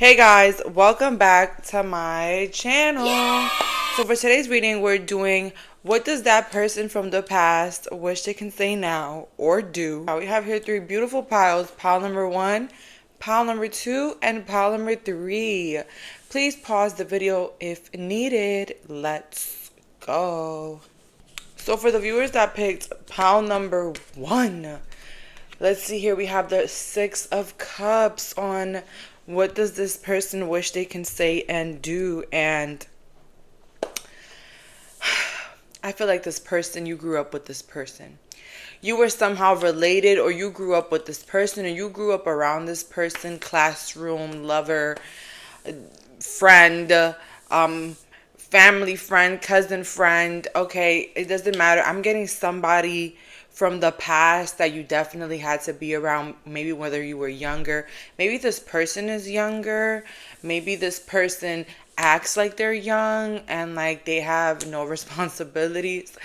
Hey guys, welcome back to my channel. So for today's reading, we're doing what does that person from the past wish they can say now or do. We have here three beautiful piles, pile number 1, pile number 2, and pile number 3. Please pause the video if needed. Let's go. So for the viewers that picked pile number 1, let's see here. We have the 6 of Cups on what does this person wish they can say and do. And I feel like this person, you grew up with this person. You were somehow related, or you grew up with this person, or you grew up around this person, classroom, lover, friend, family friend, cousin friend. Okay, it doesn't matter. I'm getting somebody from the past that you definitely had to be around, maybe whether you were younger. Maybe this person is younger. Maybe this person acts like they're young and like they have no responsibilities.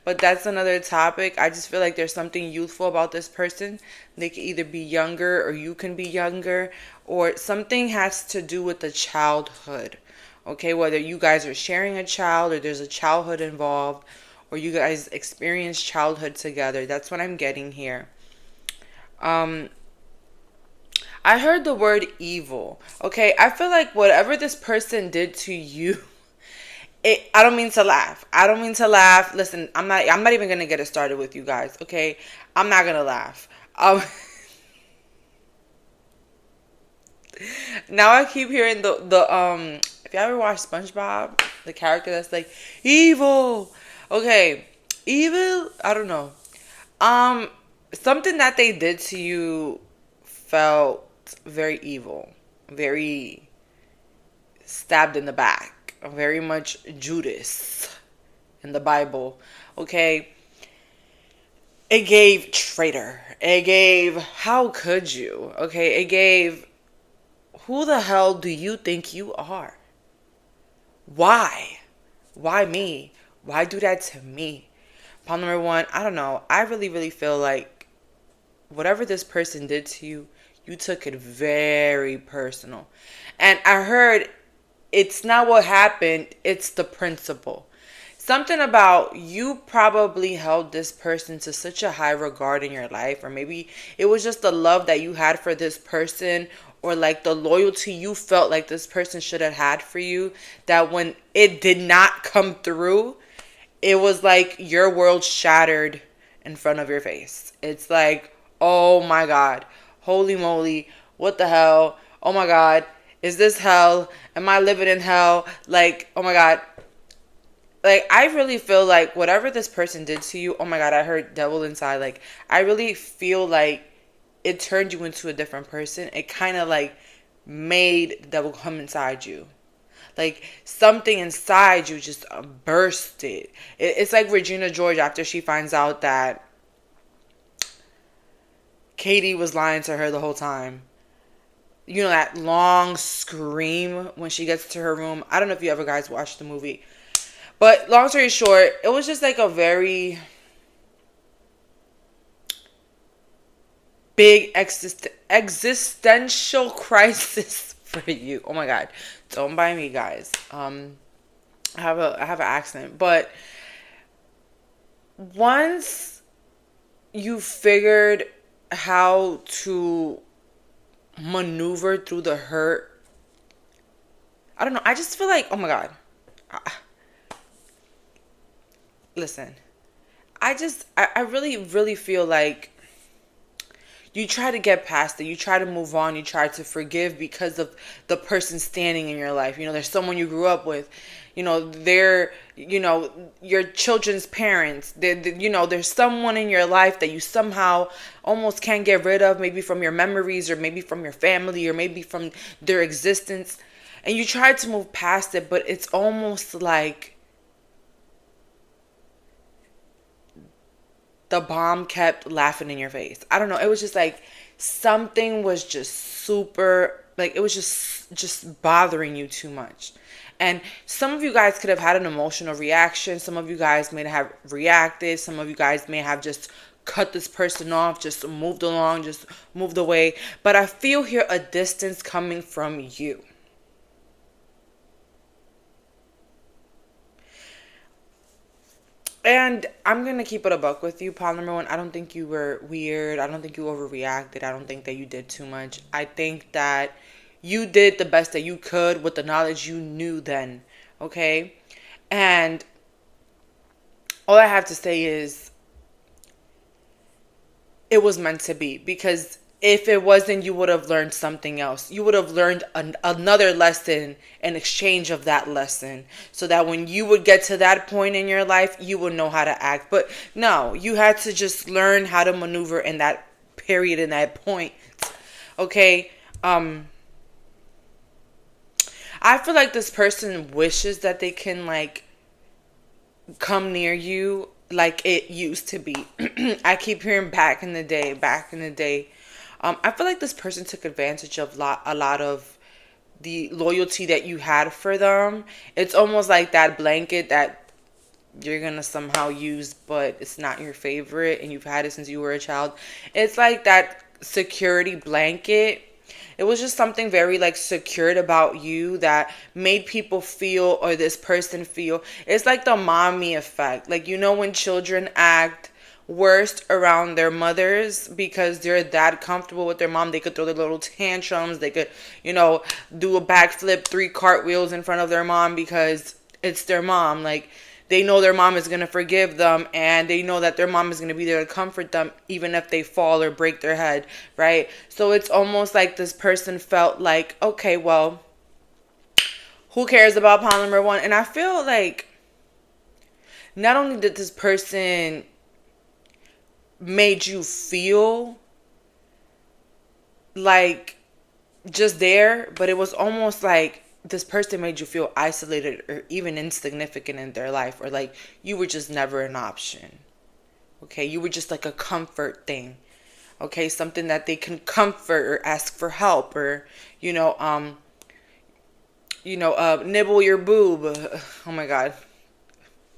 But that's another topic. I just feel like there's something youthful about this person. They can either be younger or you can be younger, or something has to do with the childhood. Okay, whether you guys are sharing a child or there's a childhood involved, or you guys experience childhood together. That's what I'm getting here. I heard the word evil. Okay, I feel like whatever this person did to you, I don't mean to laugh. I don't mean to laugh. Listen, I'm not even gonna get it started with you guys. Okay, I'm not gonna laugh. Now I keep hearing the. If you ever watch SpongeBob, the character that's like evil. Okay, evil. I don't know. Something that they did to you felt very evil, very stabbed in the back, very much Judas in the Bible. Okay, it gave traitor. It gave how could you? Okay, it gave who the hell do you think you are? Why? Why me? Why do that to me? Problem number 1, I don't know. I really, really feel like whatever this person did to you, you took it very personal. And I heard it's not what happened, it's the principle. Something about you probably held this person to such a high regard in your life, or maybe it was just the love that you had for this person, or like the loyalty you felt like this person should have had for you, that when it did not come through, it was like your world shattered in front of your face. It's like, oh my God, holy moly, what the hell? Oh my God, is this hell? Am I living in hell? Like, oh my God. Like, I really feel like whatever this person did to you, oh my God, I heard devil inside. Like, I really feel like it turned you into a different person. It kind of like made the devil come inside you. Like something inside you just bursted. It's like Regina George after she finds out that Katie was lying to her the whole time. You know, that long scream when she gets to her room. I don't know if you ever guys watched the movie. But long story short, it was just like a very big existential crisis for you. Oh my God. Don't buy me, guys. I have an accent. But once you figured how to maneuver through the hurt, I don't know. I just feel like, oh my God. Listen, I really, really feel like you try to get past it. You try to move on. You try to forgive because of the person standing in your life. You know, there's someone you grew up with. You know, they're, you know, your children's parents. You know, there's someone in your life that you somehow almost can't get rid of, maybe from your memories or maybe from your family or maybe from their existence. And you try to move past it, but it's almost like the bomb kept laughing in your face. I don't know. It was just like something was just super, like it was just bothering you too much. And some of you guys could have had an emotional reaction. Some of you guys may have reacted. Some of you guys may have just cut this person off, just moved along, just moved away. But I feel here a distance coming from you. And I'm gonna keep it a buck with you, Paul. Number one, I don't think you were weird. I don't think you overreacted. I don't think that you did too much. I think that you did the best that you could with the knowledge you knew then. Okay? And all I have to say is it was meant to be, because if it wasn't, you would have learned something else. You would have learned another lesson in exchange of that lesson, so that when you would get to that point in your life, you would know how to act. But no, you had to just learn how to maneuver in that period, in that point. Okay? I feel like this person wishes that they can, like, come near you like it used to be. I keep hearing back in the day, back in the day. I feel like this person took advantage of a lot of the loyalty that you had for them. It's almost like that blanket that you're gonna somehow use, but it's not your favorite, and you've had it since you were a child. It's like that security blanket. It was just something very, like, secured about you that made people feel, or this person feel. It's like the mommy effect. Like, when children act worst around their mothers because they're that comfortable with their mom. They could throw their little tantrums. They could, do a backflip, 3 cartwheels in front of their mom because it's their mom. Like, they know their mom is going to forgive them, and they know that their mom is going to be there to comfort them even if they fall or break their head, right? So it's almost like this person felt like, okay, well, who cares about pawn number one? And I feel like not only did this person made you feel like just there, but it was almost like this person made you feel isolated or even insignificant in their life, or like you were just never an option. Okay, you were just like a comfort thing. Okay, something that they can comfort or ask for help, or nibble your boob. Oh my God,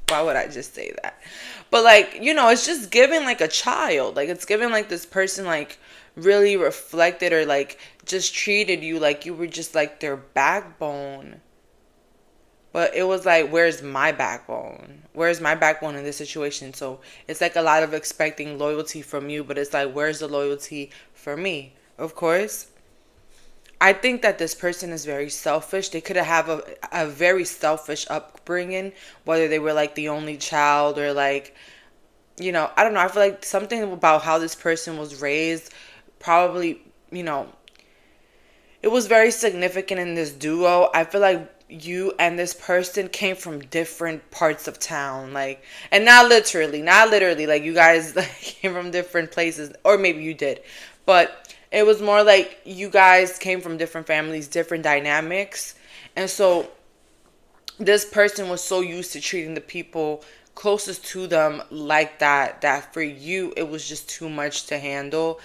why would I just say that? But like, it's just giving like a child. Like, it's giving like this person like really reflected, or like just treated you like you were just like their backbone. But it was like, where's my backbone? Where's my backbone in this situation? So it's like a lot of expecting loyalty from you, but it's like, where's the loyalty for me? Of course, I think that this person is very selfish. They could have a very selfish upbringing, whether they were like the only child, or like, I don't know. I feel like something about how this person was raised probably, it was very significant in this duo. I feel like you and this person came from different parts of town, like, and not literally, like you guys like, came from different places, or maybe you did, but it was more like you guys came from different families, different dynamics, and so this person was so used to treating the people closest to them like that for you it was just too much to handle,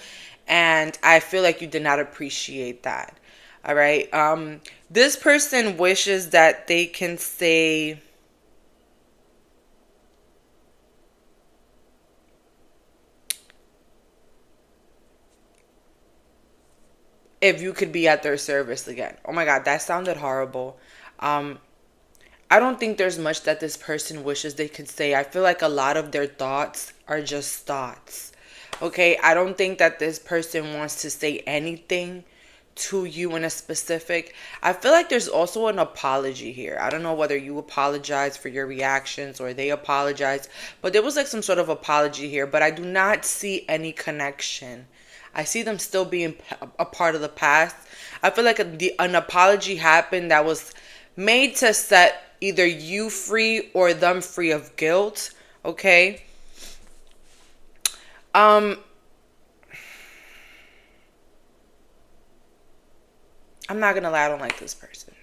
and I feel like you did not appreciate that. All right. This person wishes that they can say, if you could be at their service again. Oh my God, that sounded horrible. Um, I don't think there's much that this person wishes they could say. I feel like a lot of their thoughts are just thoughts. Okay, I don't think that this person wants to say anything to you in a specific. I feel like there's also an apology here. I don't know whether you apologize for your reactions or they apologize, but there was like some sort of apology here, but I do not see any connection. I see them still being a part of the past. I feel like an apology happened that was made to set either you free or them free of guilt. Okay. Um, I'm not gonna lie, I don't like this person.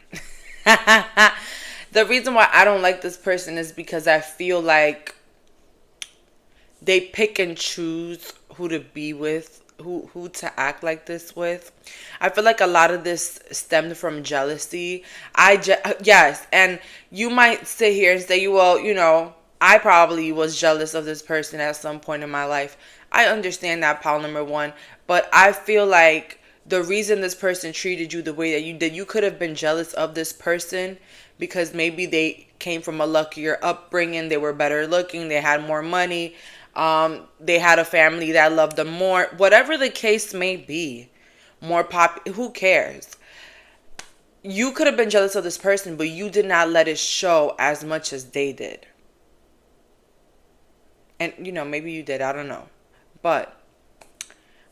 The reason why I don't like this person is because I feel like they pick and choose who to be with, who to act like this with. I feel like a lot of this stemmed from jealousy. Yes, and you might sit here and say, well, I probably was jealous of this person at some point in my life. I understand that, pal number one, but I feel like the reason this person treated you the way that you did. You could have been jealous of this person because maybe they came from a luckier upbringing, they were better looking, they had more money, they had a family that loved them more. Whatever the case may be, more pop. Who cares? You could have been jealous of this person, but you did not let it show as much as they did. And maybe you did. I don't know, but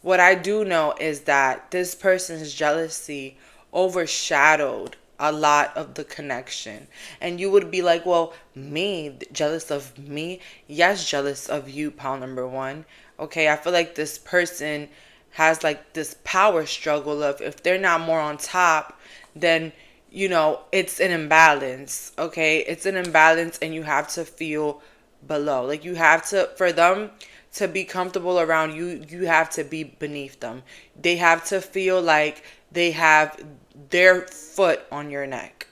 what I do know is that this person's jealousy overshadowed a lot of the connection. And you would be like, well, me, jealous of me? Yes, jealous of you, pal number one. Okay, I feel like this person has like this power struggle of if they're not more on top, then, it's an imbalance. Okay, it's an imbalance and you have to feel below. Like you have to, for them to be comfortable around you, you have to be beneath them. They have to feel like they have their foot on your neck.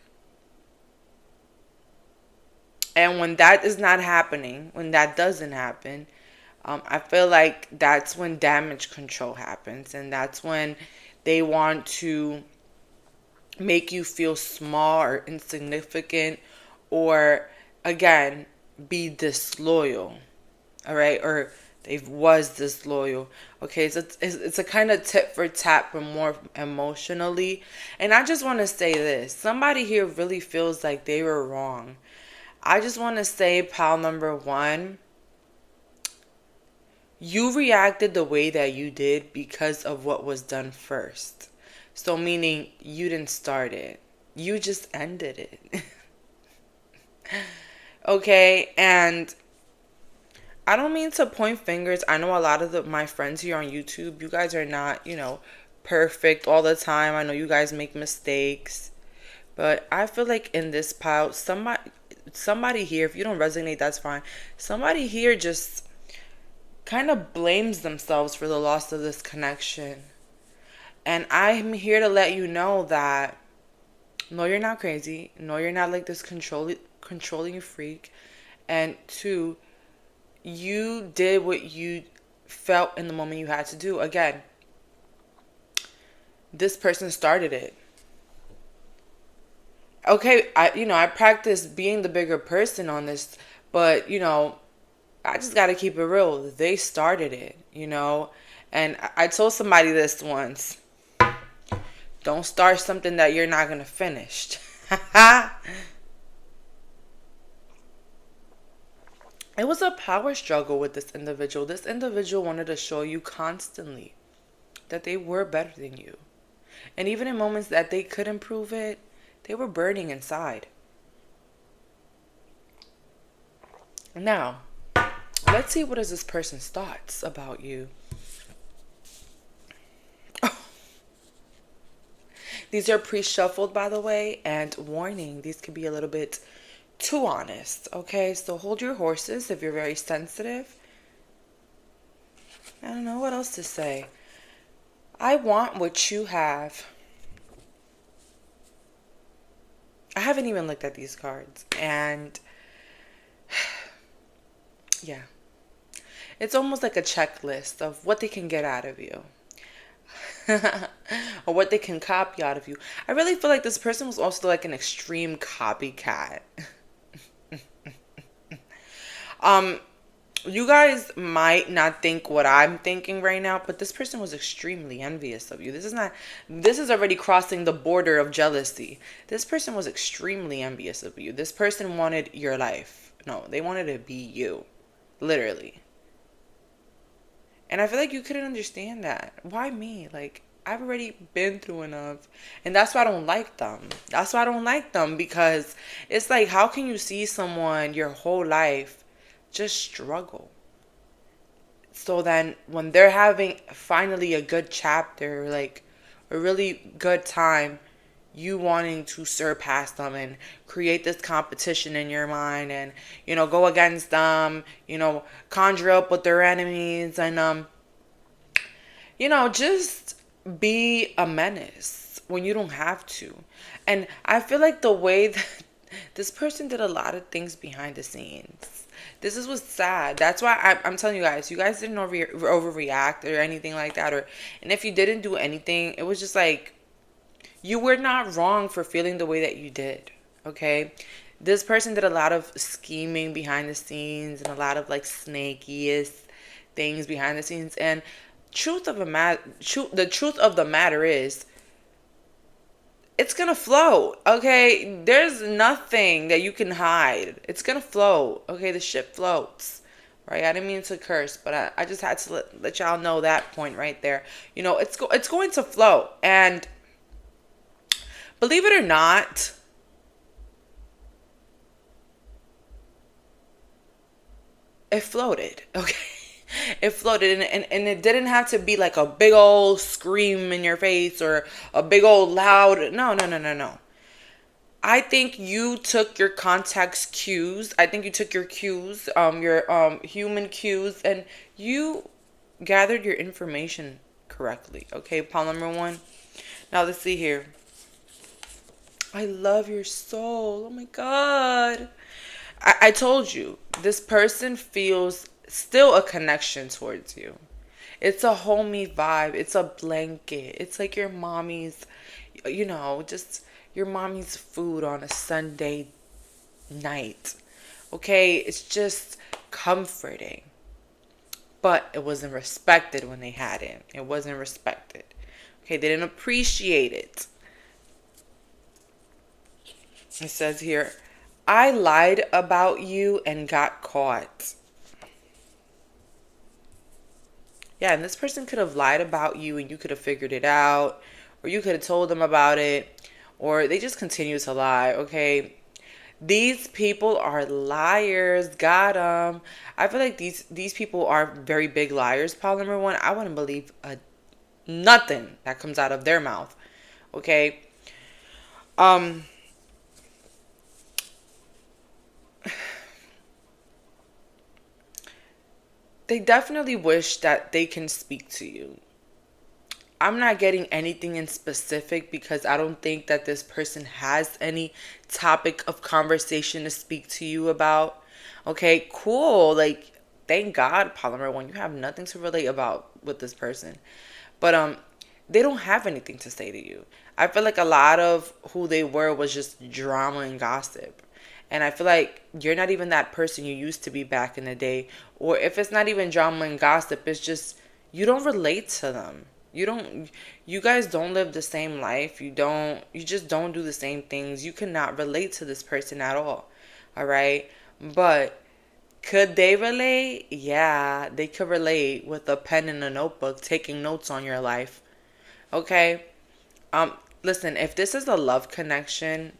And when that is not happening, when that doesn't happen, I feel like that's when damage control happens. And that's when they want to make you feel small or insignificant, or again, be disloyal. All right, or they was disloyal. Okay, so it's a kind of tit for tat, but more emotionally. And I just want to say this: somebody here really feels like they were wrong. I just want to say, pal number one, you reacted the way that you did because of what was done first. So meaning you didn't start it, you just ended it. Okay, and I don't mean to point fingers. I know a lot of my friends here on YouTube, you guys are not, perfect all the time. I know you guys make mistakes. But I feel like in this pile, somebody here, if you don't resonate, that's fine. Somebody here just kind of blames themselves for the loss of this connection. And I'm here to let you know that no, you're not crazy. No, you're not like this controlling freak. And two, you did what you felt in the moment you had to do. Again, this person started it. Okay, I practice being the bigger person on this, but I just got to keep it real. They started it, and I told somebody this once. Don't start something that you're not going to finish. It was a power struggle with this individual. This individual wanted to show you constantly that they were better than you. And even in moments that they couldn't prove it, they were burning inside. Now, let's see what is this person's thoughts about you. These are pre-shuffled, by the way, and warning, these could be a little bit too honest, okay? So hold your horses if you're very sensitive. I don't know what else to say. I want what you have. I haven't even looked at these cards, and yeah. It's almost like a checklist of what they can get out of you. Or what they can copy out of you. I really feel like this person was also like an extreme copycat. You guys might not think what I'm thinking right now, but this person was extremely envious of you. This is already crossing the border of jealousy. This person was extremely envious of you. This person wanted your life. No, they wanted to be you. Literally. And I feel like you couldn't understand that. Why me? Like, I've already been through enough. And that's why I don't like them. That's why I don't like them. Because it's like, how can you see someone your whole life just struggle? So then when they're having finally a good chapter, like a really good time, you wanting to surpass them and create this competition in your mind and, go against them, conjure up with their enemies and, just be a menace when you don't have to. And I feel like the way that this person did a lot of things behind the scenes. This is what's sad. That's why I'm telling you guys didn't overreact or anything like that. And if you didn't do anything, it was just like, you were not wrong for feeling the way that you did. Okay? This person did a lot of scheming behind the scenes and a lot of like snakiest things behind the scenes. And the truth of the matter is, it's gonna float. Okay, there's nothing that you can hide. It's gonna float. Okay, the ship floats. Right? I didn't mean to curse, but I just had to let y'all know that point right there. It's going to float, and believe it or not, it floated. Okay. It floated, and it didn't have to be like a big old scream in your face or a big old loud. No, no, no, no, no. I think you took your context cues. I think you took your cues, your human cues, and you gathered your information correctly. Okay, pile number one. Now let's see here. I love your soul. Oh my God. I told you, this person feels still a connection towards you. It's a homey vibe. It's a blanket. It's like your mommy's, just your mommy's food on a Sunday night. Okay? It's just comforting. But it wasn't respected when they had it. It wasn't respected. Okay? They didn't appreciate it. It says here, I lied about you and got caught. Yeah, and this person could have lied about you and you could have figured it out, or you could have told them about it, or they just continue to lie, okay? These people are liars. Got them. I feel like these people are very big liars. Pile number one, I wouldn't believe nothing that comes out of their mouth, okay? Um, they definitely wish that they can speak to you. I'm not getting anything in specific because I don't think that this person has any topic of conversation to speak to you about. Okay, cool. Like, thank God, Polymer One, you have nothing to relate about with this person. But they don't have anything to say to you. I feel like a lot of who they were was just drama and gossip. And I feel like you're not even that person you used to be back in the day. Or if it's not even drama and gossip, it's just you don't relate to them. You guys don't live the same life. You just don't do the same things. You cannot relate to this person at all. All right? But could they relate? Yeah, they could relate with a pen and a notebook taking notes on your life. Okay? Listen, if this is a love connection,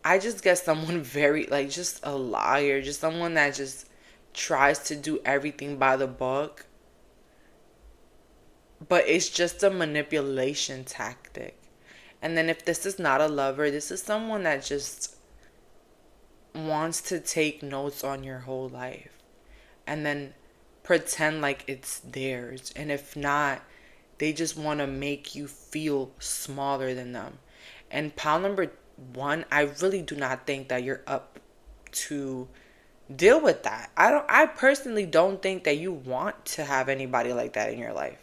I just get someone very, like, just a liar, just someone that just tries to do everything by the book, but it's just a manipulation tactic. And then if this is not a lover, this is someone that just wants to take notes on your whole life and then pretend like it's theirs. And if not, they just want to make you feel smaller than them. And pile number one, I really do not think that you're up to deal with that. I personally don't think that you want to have anybody like that in your life.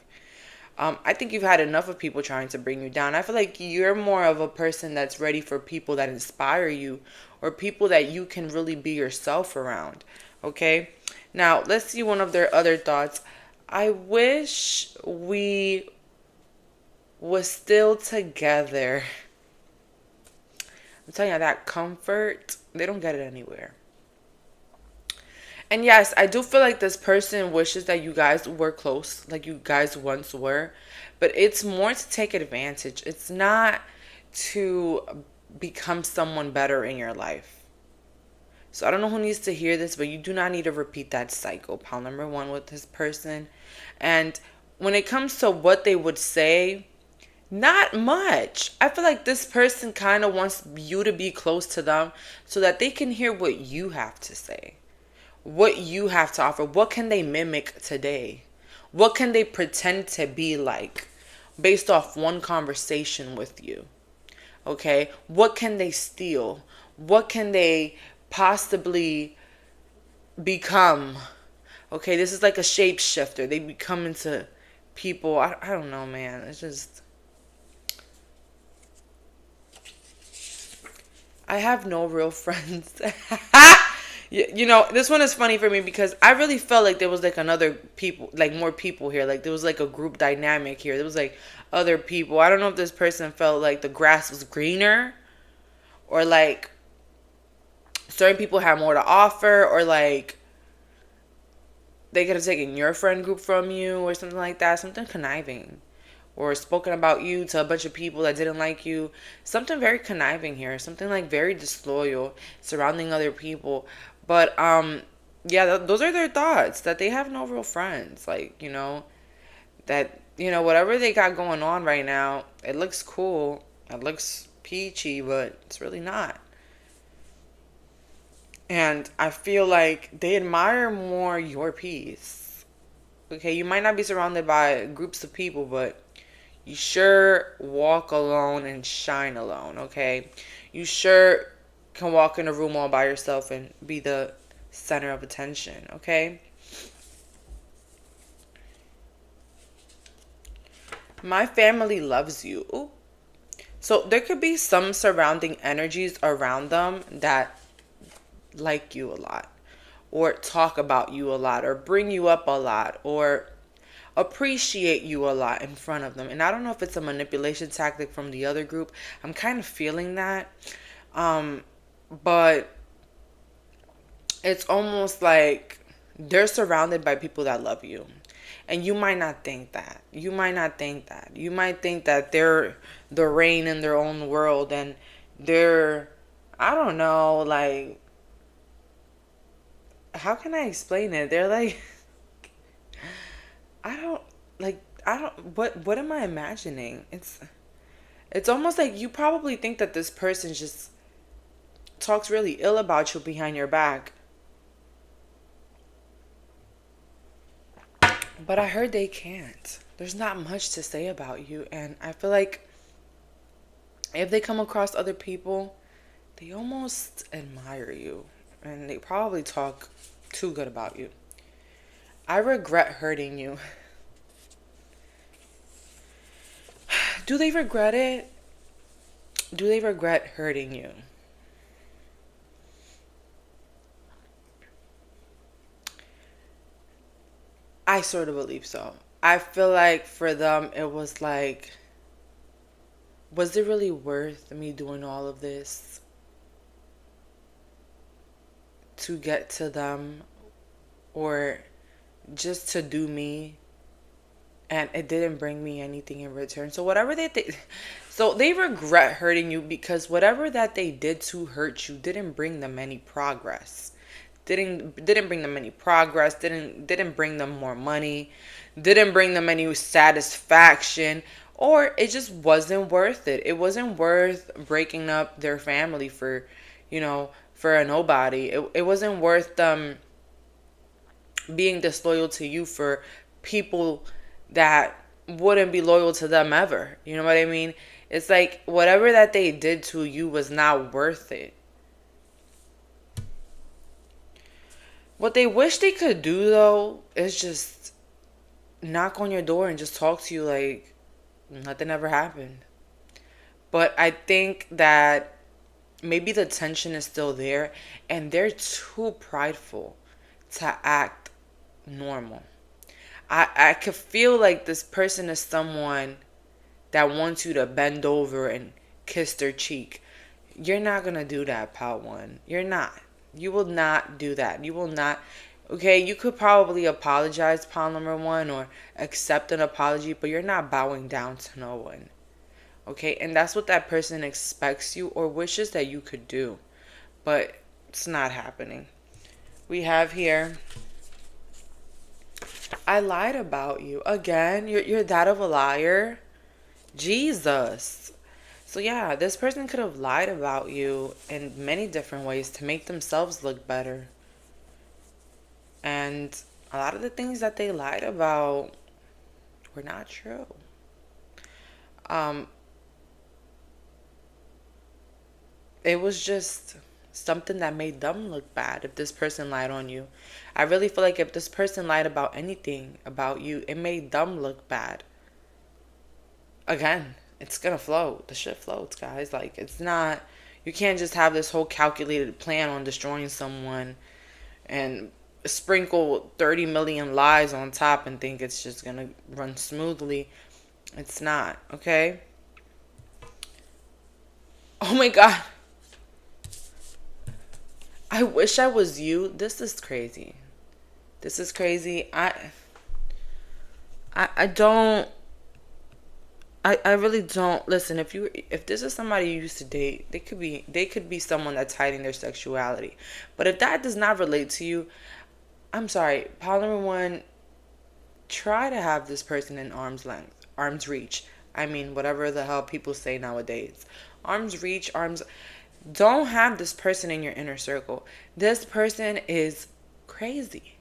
I think you've had enough of people trying to bring you down. I feel like you're more of a person that's ready for people that inspire you or people that you can really be yourself around. Okay? Now, let's see one of their other thoughts. I wish we was still together. I'm telling you, that comfort, they don't get it anywhere. And yes, I do feel like this person wishes that you guys were close, like you guys once were. But it's more to take advantage. It's not to become someone better in your life. So I don't know who needs to hear this, but you do not need to repeat that cycle. Pile number one with this person. And when it comes to what they would say, not much. I feel like this person kind of wants you to be close to them so that they can hear what you have to say, what you have to offer. What can they mimic today? What can they pretend to be like based off one conversation with you? Okay? What can they steal? What can they possibly become. Okay, this is like a shapeshifter. They become into people. I don't know, man. It's just, I have no real friends. You know, this one is funny for me because I really felt like there was like another people, like more people here. Like there was like a group dynamic here. There was like other people. I don't know if this person felt like the grass was greener, or like certain people had more to offer, or like they could have taken your friend group from you or something like that. Something conniving. Or spoken about you to a bunch of people that didn't like you. Something very conniving here. Something like very disloyal surrounding other people. But yeah, those are their thoughts, that they have no real friends. Like, you know, that, you know, whatever they got going on right now, it looks cool. It looks peachy, but it's really not. And I feel like they admire more your peace. Okay, you might not be surrounded by groups of people, but you sure walk alone and shine alone, okay? You sure can walk in a room all by yourself and be the center of attention, okay? My family loves you. Ooh. So there could be some surrounding energies around them that like you a lot, or talk about you a lot, or bring you up a lot, or appreciate you a lot in front of them. And I don't know if it's a manipulation tactic from the other group. I'm kind of feeling that. Um, but it's almost like they're surrounded by people that love you. And you might not think that. You might not think that. You might think that they're the reign in their own world, and they're, I don't know, like, how can I explain it? They're like, I don't, like, I don't, what am I imagining? It's almost like you probably think that this person just talks really ill about you behind your back. But I heard they can't. There's not much to say about you. And I feel like if they come across other people, they almost admire you. And they probably talk too good about you. I regret hurting you. Do they regret it? Do they regret hurting you? I sort of believe so. I feel like for them, it was like, was it really worth me doing all of this to get to them, or just to do me, and it didn't bring me anything in return? So whatever they did, so they regret hurting you because whatever that they did to hurt you didn't bring them any progress. Didn't bring them any progress, didn't bring them more money, didn't bring them any satisfaction, or it just wasn't worth it. It wasn't worth breaking up their family for, you know, for a nobody. It wasn't worth them being disloyal to you for people that wouldn't be loyal to them ever. You know what I mean? It's like whatever that they did to you was not worth it. What they wish they could do though is just knock on your door and just talk to you like nothing ever happened. But I think that maybe the tension is still there, and they're too prideful to act normal. I could feel like this person is someone that wants you to bend over and kiss their cheek. You're not going to do that, pal one. You're not. You will not do that. You will not. Okay, you could probably apologize, pal number one, or accept an apology, but you're not bowing down to no one. Okay, and that's what that person expects you or wishes that you could do, but it's not happening. We have here, I lied about you. Again, you're that of a liar? Jesus. So yeah, this person could have lied about you in many different ways to make themselves look better. And a lot of the things that they lied about were not true. Um, it was just something that made them look bad if this person lied on you. I really feel like if this person lied about anything about you, it made them look bad. Again, it's gonna float. The shit floats, guys. Like, it's not, you can't just have this whole calculated plan on destroying someone and sprinkle 30 million lies on top and think it's just gonna run smoothly. It's not, okay? Oh my god. I wish I was you. This is crazy. This is crazy. I don't, I really don't. Listen, if this is somebody you used to date, they could be someone that's hiding their sexuality. But if that does not relate to you, I'm sorry. Pile number one, try to have this person in arm's length, arm's reach. I mean, whatever the hell people say nowadays. Arm's reach, arm's. Don't have this person in your inner circle. This person is crazy.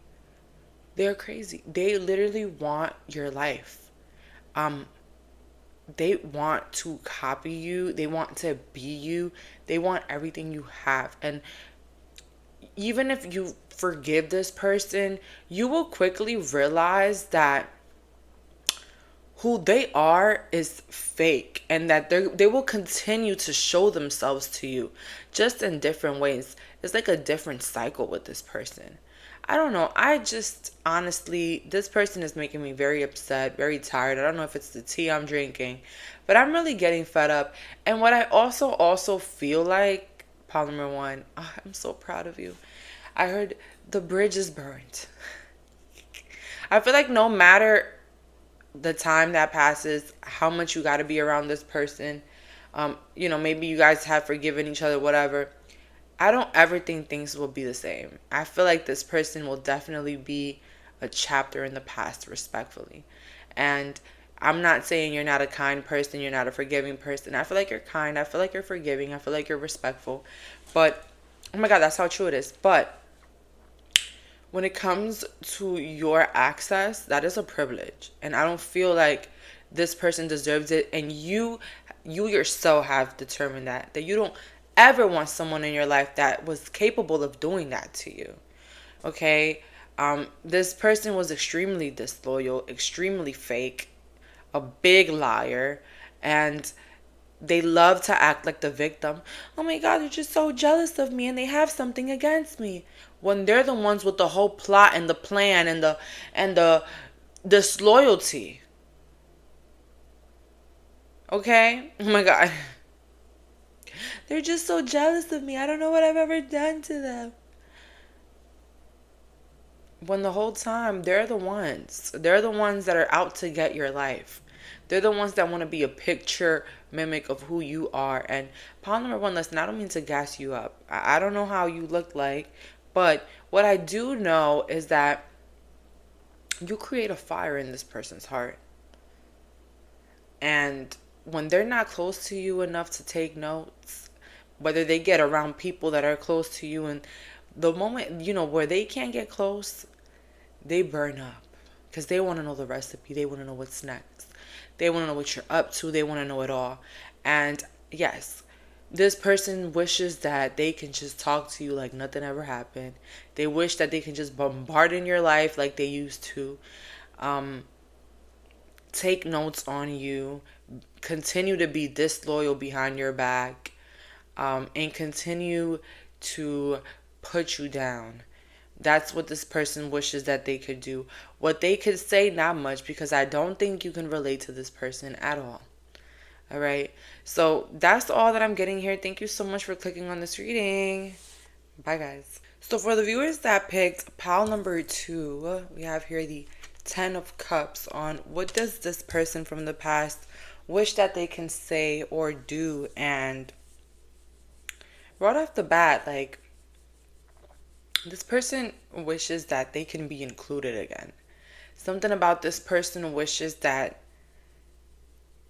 They're crazy. They literally want your life. Um, they want to copy you. They want to be you. They want everything you have. And even if you forgive this person, you will quickly realize that who they are is fake, and that they will continue to show themselves to you just in different ways. It's like a different cycle with this person. I don't know. I just honestly, this person is making me very upset, very tired. I don't know if it's the tea I'm drinking, but I'm really getting fed up. And what I also feel like, Polymer One, I'm so proud of you. I heard the bridge is burnt. I feel like no matter the time that passes, how much you got to be around this person, maybe you guys have forgiven each other, whatever. I don't ever think things will be the same. I feel like this person will definitely be a chapter in the past, respectfully. And I'm not saying you're not a kind person, you're not a forgiving person. I feel like you're kind, I feel like you're forgiving, I feel like you're respectful. But, oh my God, that's how true it is. But when it comes to your access, that is a privilege. And I don't feel like this person deserves it. And you yourself have determined that you don't ever want someone in your life that was capable of doing that to you. Okay? This person was extremely disloyal, extremely fake, a big liar, and they love to act like the victim. Oh my God, they're just so jealous of me and they have something against me. When they're the ones with the whole plot and the plan and the disloyalty. Okay? Oh my God. They're just so jealous of me. I don't know what I've ever done to them. When the whole time they're the ones. They're the ones that are out to get your life. They're the ones that want to be a picture mimic of who you are. And point number one, listen, I don't mean to gas you up. I don't know how you look like. But what I do know is that you create a fire in this person's heart. And when they're not close to you enough to take notes, whether they get around people that are close to you, and the moment, where they can't get close, they burn up. Because they want to know the recipe. They want to know what's next. They want to know what you're up to. They want to know it all. And yes, this person wishes that they can just talk to you like nothing ever happened. They wish that they can just bombard in your life like they used to. Take notes on you. Continue to be disloyal behind your back. And continue to put you down. That's what this person wishes that they could do. What they could say, not much, because I don't think you can relate to this person at all. All right. So that's all that I'm getting here. Thank you so much for clicking on this reading. Bye, guys. So for the viewers that picked pile number 2, we have here the 10 of Cups on what does this person from the past wish that they can say or do. And right off the bat, like, this person wishes that they can be included again. Something about this person wishes that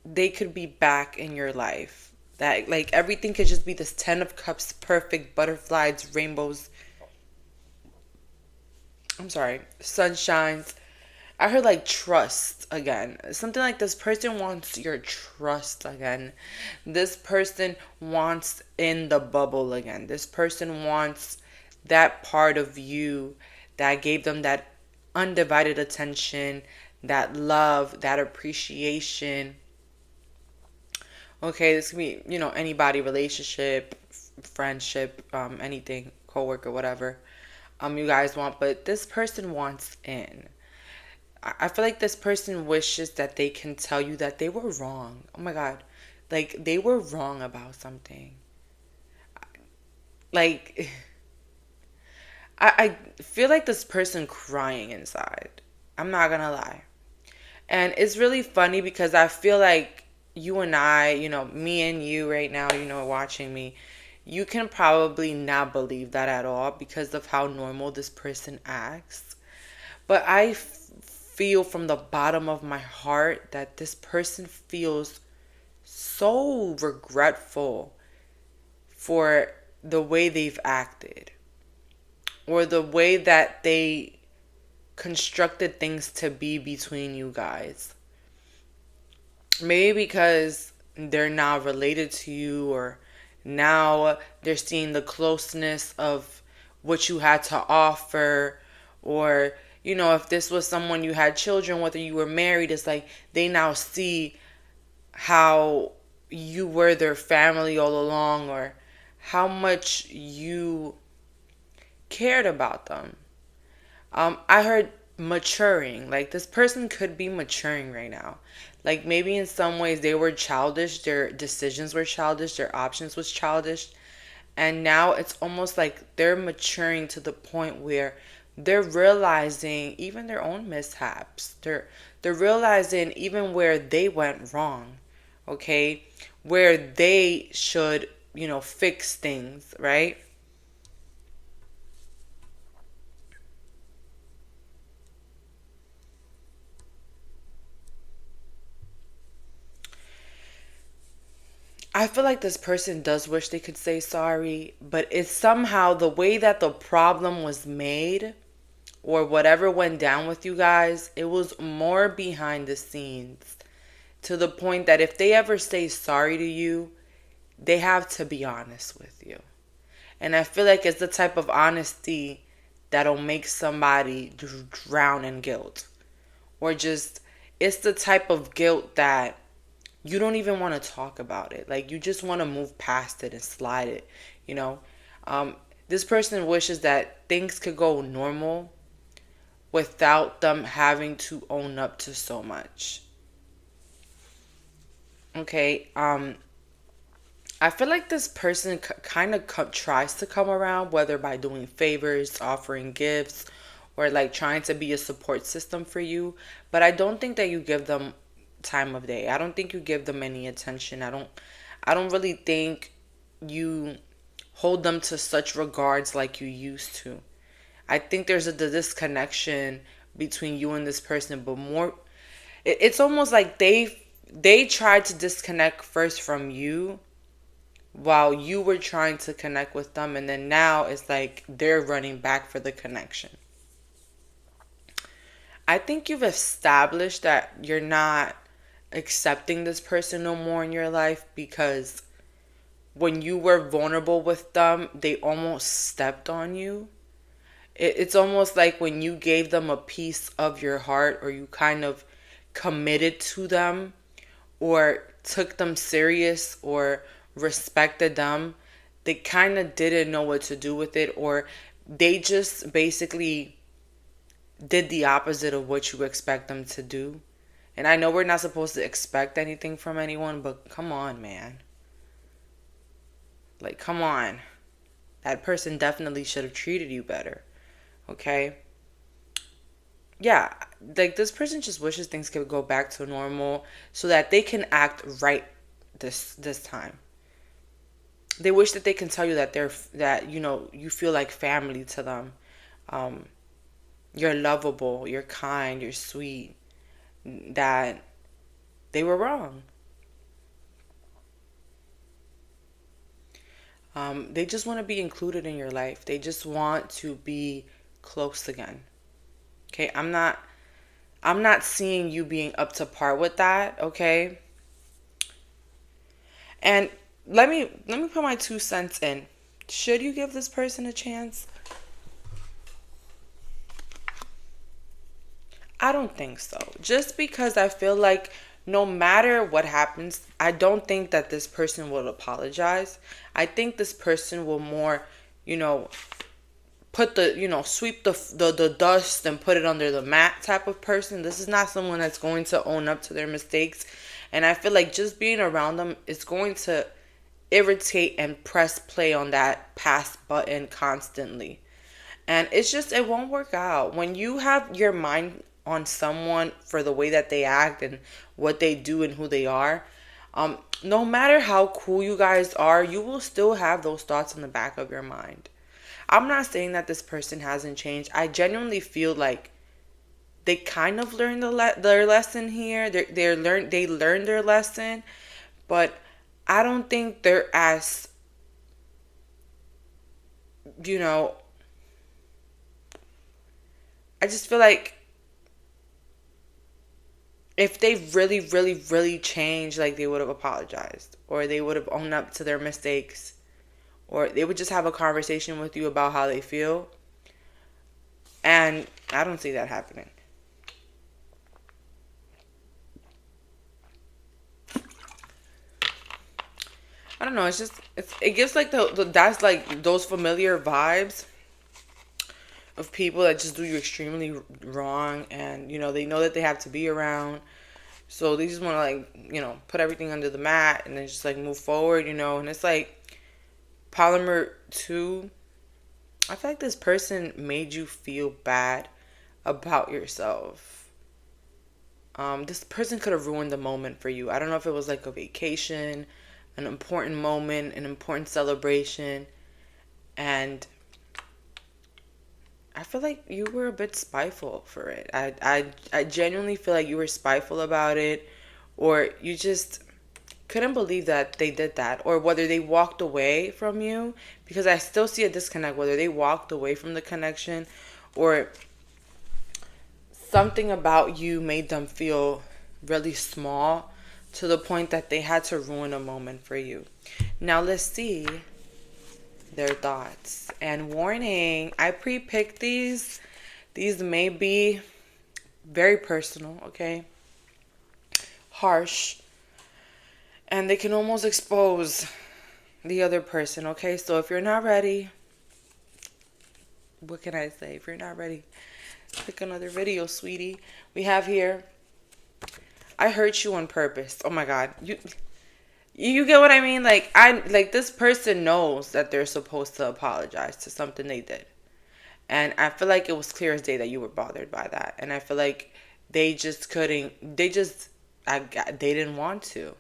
they could be back in your life. That, like, everything could just be this 10 of Cups, perfect, butterflies, rainbows. I'm sorry, sunshines. I heard like trust again. Something like this person wants your trust again. This person wants in the bubble again. This person wants that part of you that gave them that undivided attention, that love, that appreciation. Okay, this can be, anybody, relationship, friendship, anything, coworker, whatever. You guys want, but this person wants in. I feel like this person wishes that they can tell you that they were wrong. Oh my God. Like they were wrong about something. Like I feel like this person crying inside. I'm not gonna lie. And it's really funny because I feel like you and I, me and you right now, watching me, you can probably not believe that at all because of how normal this person acts. But I feel from the bottom of my heart that this person feels so regretful for the way they've acted or the way that they constructed things to be between you guys. Maybe because they're now related to you, or now they're seeing the closeness of what you had to offer, or if this was someone you had children, whether you were married, it's like they now see how you were their family all along, or how much you cared about them. I heard maturing. Like this person could be maturing right now. Like maybe in some ways they were childish, their decisions were childish, their options was childish. And now it's almost like they're maturing to the point where they're realizing even their own mishaps. They're realizing even where they went wrong. Okay? Where they should, fix things, right? I feel like this person does wish they could say sorry, but it's somehow the way that the problem was made or whatever went down with you guys, it was more behind the scenes to the point that if they ever say sorry to you, they have to be honest with you. And I feel like it's the type of honesty that'll make somebody drown in guilt. Or just, it's the type of guilt that you don't even want to talk about it. Like you just want to move past it and slide it, you know. This person wishes that things could go normal without them having to own up to so much. Okay. I feel like this person kind of tries to come around, whether by doing favors, offering gifts, or like trying to be a support system for you. But I don't think that you give them time of day. I don't think you give them any attention. I don't really think you hold them to such regards like you used to. I think there's a disconnection between you and this person, but more it's almost like they tried to disconnect first from you while you were trying to connect with them, and then now it's like they're running back for the connection. I think you've established that you're not accepting this person no more in your life because when you were vulnerable with them, they almost stepped on you. It's almost like when you gave them a piece of your heart, or you kind of committed to them, or took them serious, or respected them, they kind of didn't know what to do with it, or they just basically did the opposite of what you expect them to do. And I know we're not supposed to expect anything from anyone, but come on, man. Like, come on. That person definitely should have treated you better. Okay? Yeah, like this person just wishes things could go back to normal so that they can act right this time. They wish that they can tell you that you feel like family to them. Um, you're lovable, you're kind, you're sweet. That they were wrong. They just want to be included in your life. They just want to be close again. Okay, I'm not seeing you being up to par with that, okay? And let me put my 2 cents in. Should you give this person a chance? I don't think so. Just because I feel like no matter what happens, I don't think that this person will apologize. I think this person will more, you know, put the, sweep the dust and put it under the mat type of person. This is not someone that's going to own up to their mistakes. And I feel like just being around them is going to irritate and press play on that pass button constantly. And it's just, it won't work out. When you have your mind on someone for the way that they act and what they do and who they are, no matter how cool you guys are, you will still have those thoughts in the back of your mind. I'm not saying that this person hasn't changed. I genuinely feel like they kind of learned their lesson here. They learned their lesson, but I don't think they're as, you know, I just feel like if they really, really, really changed, like they would have apologized or they would have owned up to their mistakes or they would just have a conversation with you about how they feel. And I don't see that happening. I don't know. It gives like that's like those familiar vibes of people that just do you extremely wrong, and they know that they have to be around, so they just want to like put everything under the mat and then just like move forward, and it's like polymer 2. I feel like this person made you feel bad about yourself. This person could have ruined the moment for you. I don't know if it was like a vacation, an important moment, an important celebration, and I feel like you were a bit spiteful for it. I genuinely feel like you were spiteful about it, or you just couldn't believe that they did that, or whether they walked away from you, because I still see a disconnect, whether they walked away from the connection or something about you made them feel really small to the point that they had to ruin a moment for you. Now let's see their thoughts. And warning, I pre-picked these. These may be very personal, okay? Harsh. And they can almost expose the other person, okay? So if you're not ready, what can I say? If you're not ready, click another video, sweetie. We have here, I hurt you on purpose. Oh my God. You get what I mean? Like this person knows that they're supposed to apologize to something they did. And I feel like it was clear as day that you were bothered by that. And I feel like they just couldn't, they didn't want to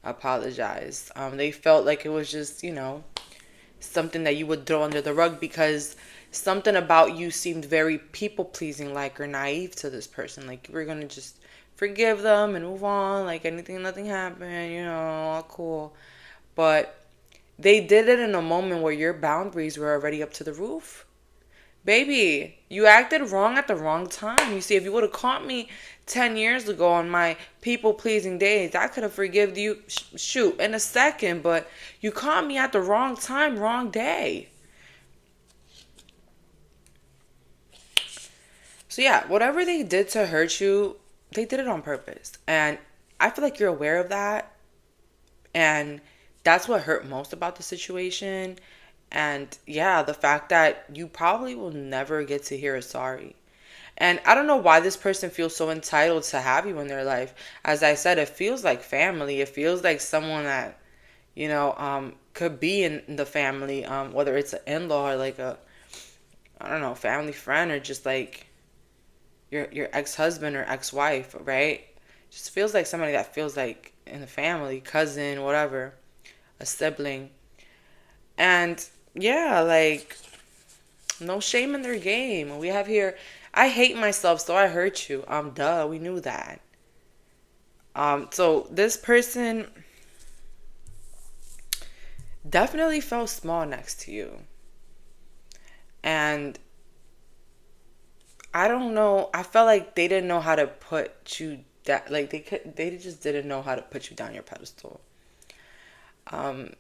apologize. They felt like it was just, something that you would throw under the rug because something about you seemed very people pleasing like or naive to this person. Like you were going to just forgive them and move on like nothing happened, all cool. But they did it in a moment where your boundaries were already up to the roof. Baby, you acted wrong at the wrong time. You see, if you would have caught me 10 years ago on my people-pleasing days, I could have forgiven you, shoot, in a second. But you caught me at the wrong time, wrong day. So yeah, whatever they did to hurt you, they did it on purpose. And I feel like you're aware of that. And that's what hurt most about the situation. And yeah, the fact that you probably will never get to hear a sorry. And I don't know why this person feels so entitled to have you in their life. As I said, it feels like family. It feels like someone that, could be in the family, whether it's an in-law or like I don't know, family friend or just like your ex-husband or ex-wife, right? Just feels like somebody that feels like in the family, cousin, whatever, a sibling. And yeah, like, no shame in their game. We have here, I hate myself, so I hurt you. Duh, we knew that. So this person definitely felt small next to you. And I don't know. I felt like they didn't know how to put you that like they just didn't know how to put you down your pedestal.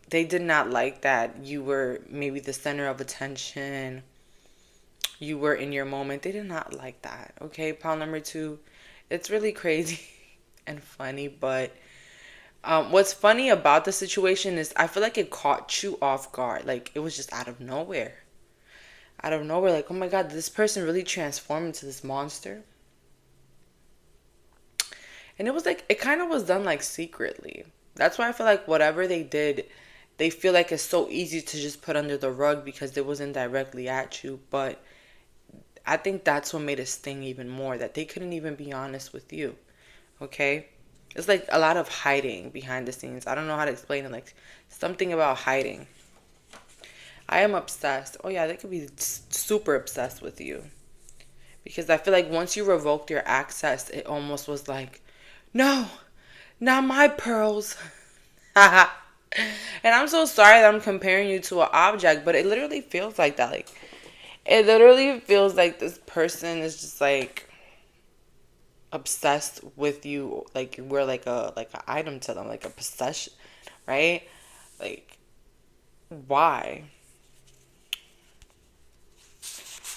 They did not like that you were maybe the center of attention. You were in your moment. They did not like that. Okay, pile number two. It's really crazy and funny, but what's funny about the situation is I feel like it caught you off guard. Like it was just out of nowhere. Out of nowhere, like, oh my God, did this person really transform into this monster? And it was like, it kind of was done like secretly. That's why I feel like whatever they did, they feel like it's so easy to just put under the rug because it wasn't directly at you. But I think that's what made it sting even more, that they couldn't even be honest with you. Okay? It's like a lot of hiding behind the scenes. I don't know how to explain it. Like something about hiding. I am obsessed. Oh, yeah, they could be super obsessed with you. Because I feel like once you revoked your access, it almost was like, no, not my pearls. And I'm so sorry that I'm comparing you to an object, but it literally feels like that. Like, it literally feels like this person is just like obsessed with you. Like we're like an item to them, like a possession, right? Like, why?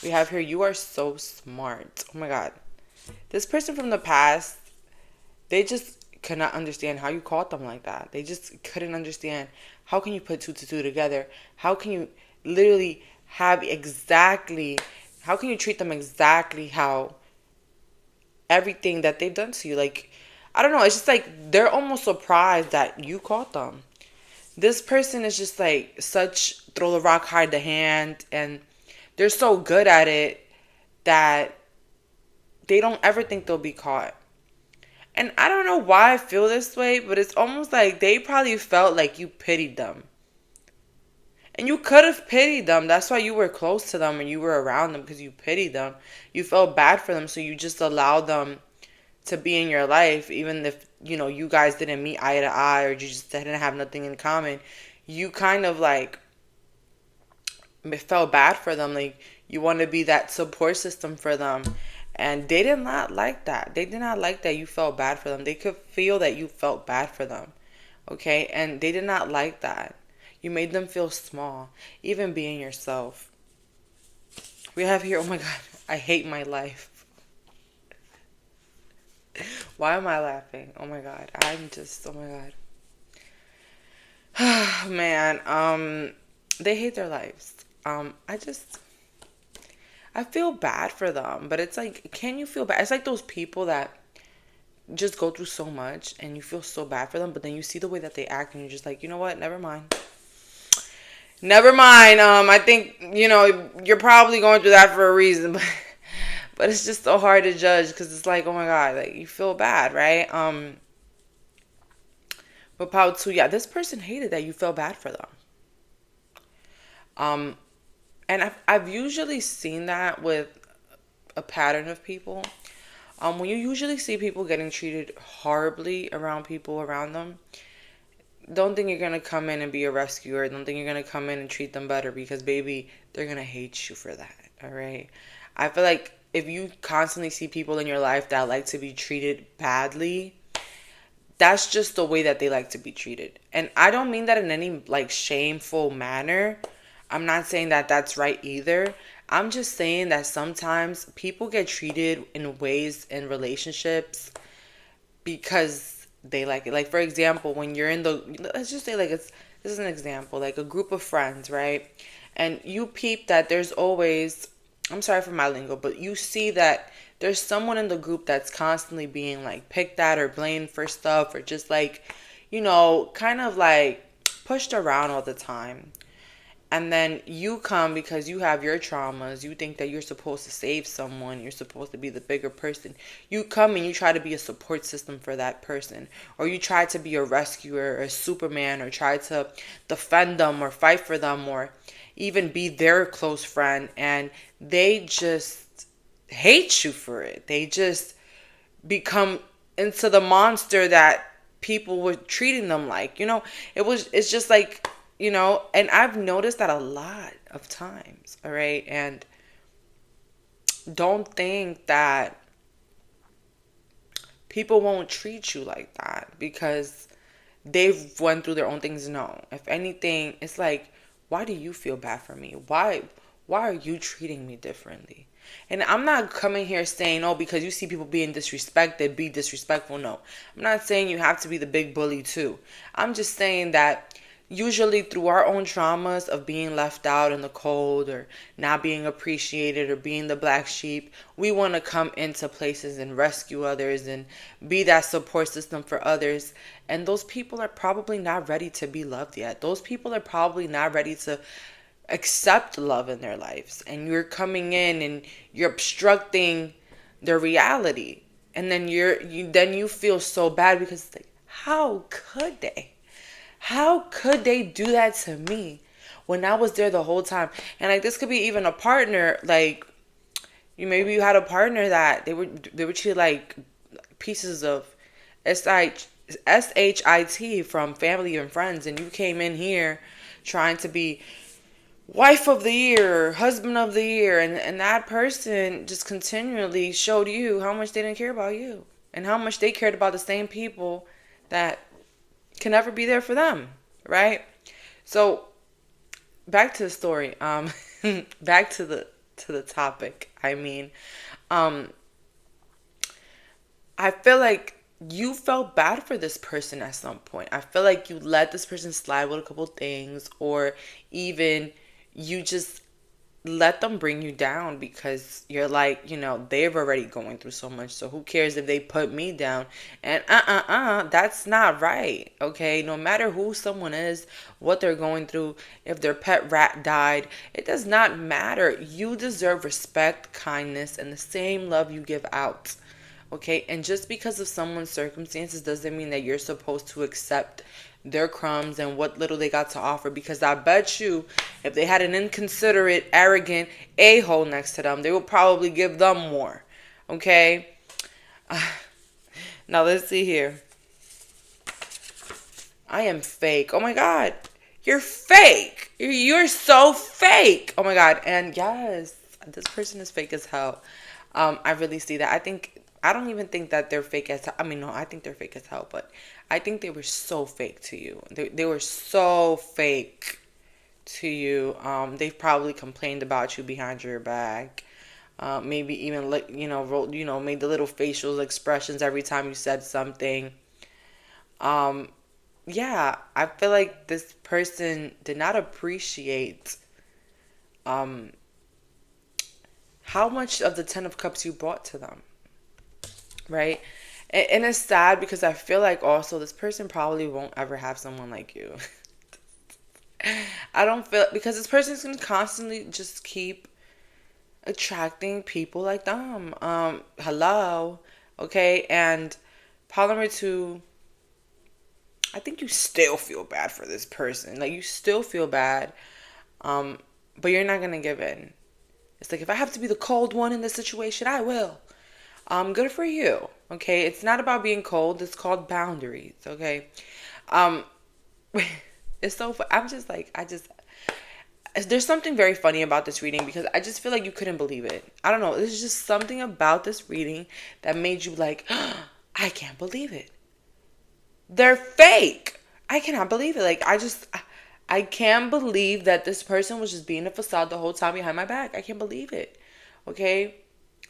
We have here, you are so smart. Oh my God. This person from the past, they just could not understand how you called them like that. They just couldn't understand how can you put two to two together? How can you literally have exactly, how can you treat them exactly how everything that they've done to you? Like, I don't know. It's just like they're almost surprised that you caught them. This person is just like such throw the rock, hide the hand, and they're so good at it that they don't ever think they'll be caught. And I don't know why I feel this way, but it's almost like they probably felt like you pitied them. And you could have pitied them. That's why you were close to them and you were around them, because you pitied them. You felt bad for them, so you just allowed them to be in your life, even if, you guys didn't meet eye to eye or you just didn't have nothing in common. You kind of like felt bad for them. Like you want to be that support system for them. And they did not like that. They did not like that you felt bad for them. They could feel that you felt bad for them. Okay? And they did not like that. You made them feel small. Even being yourself. We have here, oh my God, I hate my life. Why am I laughing? Oh my God. Oh my God. Man, they hate their lives. I feel bad for them, but it's like, can you feel bad? It's like those people that just go through so much and you feel so bad for them, but then you see the way that they act and you're just like, you know what? Never mind. Never mind. I think, you're probably going through that for a reason, but it's just so hard to judge because it's like, oh my God, like you feel bad, right? But part two, yeah, this person hated that you felt bad for them. Um, and I've usually seen that with a pattern of people. When you usually see people getting treated horribly around people around them, don't think you're gonna come in and be a rescuer. Don't think you're gonna come in and treat them better, because baby, they're gonna hate you for that. All right. I feel like if you constantly see people in your life that like to be treated badly, that's just the way that they like to be treated. And I don't mean that in any like shameful manner. I'm not saying that that's right either. I'm just saying that sometimes people get treated in ways in relationships because they like it. Like, for example, when you're in let's just say like this is an example, like a group of friends, right? And you peep that there's always, I'm sorry for my lingo, but you see that there's someone in the group that's constantly being like picked at or blamed for stuff, or just like, kind of like pushed around all the time. And then you come because you have your traumas. You think that you're supposed to save someone. You're supposed to be the bigger person. You come and you try to be a support system for that person. Or you try to be a rescuer or a Superman, or try to defend them or fight for them, or even be their close friend. And they just hate you for it. They just become into the monster that people were treating them like. It's just like, and I've noticed that a lot of times, all right? And don't think that people won't treat you like that because they've went through their own things. No. If anything, it's like, why do you feel bad for me? Why are you treating me differently? And I'm not coming here saying, oh, because you see people being disrespected, be disrespectful. No. I'm not saying you have to be the big bully too. I'm just saying that usually through our own traumas of being left out in the cold or not being appreciated or being the black sheep, we want to come into places and rescue others and be that support system for others. And those people are probably not ready to be loved yet. Those people are probably not ready to accept love in their lives. And you're coming in and you're obstructing their reality. And then you feel so bad because it's like, how could they? How could they do that to me when I was there the whole time? And like, this could be even a partner. Like, maybe you had a partner that they were treated like pieces of shit from family and friends, and you came in here trying to be wife of the year, husband of the year, and that person just continually showed you how much they didn't care about you and how much they cared about the same people that can never be there for them, right? So back to the story. Back to the topic. I mean, um, I feel like you felt bad for this person at some point. I feel like you let this person slide with a couple things, or even you just let them bring you down because you're like, they've already going through so much. So who cares if they put me down? And that's not right. Okay. No matter who someone is, what they're going through, if their pet rat died, it does not matter. You deserve respect, kindness, and the same love you give out. Okay. And just because of someone's circumstances doesn't mean that you're supposed to accept their crumbs and what little they got to offer, because I bet you if they had an inconsiderate, arrogant a-hole next to them, they would probably give them more. Okay? Now let's see here. I am fake. Oh my God. You're fake. You're so fake. Oh my God. And yes, this person is fake as hell. I really see that. I don't even think that they're fake as hell. I mean, no, I think they're fake as hell, but I think they were so fake to you. They were so fake to you. They've probably complained about you behind your back. Maybe even made the little facial expressions every time you said something. Yeah, I feel like this person did not appreciate how much of the Ten of Cups you brought to them, right? And it's sad because I feel like also this person probably won't ever have someone like you. I don't feel, because this person's gonna constantly just keep attracting people like them. Hello, okay, and problem number two, I think you still feel bad for this person. Like, you still feel bad, but you're not gonna give in. It's like, if I have to be the cold one in this situation, I will. Good for you. Okay, it's not about being cold. It's called boundaries. Okay, it's so. I'm just like, there's something very funny about this reading because I just feel like you couldn't believe it. I don't know. There's just something about this reading that made you like, I can't believe it. They're fake. I cannot believe it. Like, I can't believe that this person was just being a facade the whole time behind my back. I can't believe it. Okay.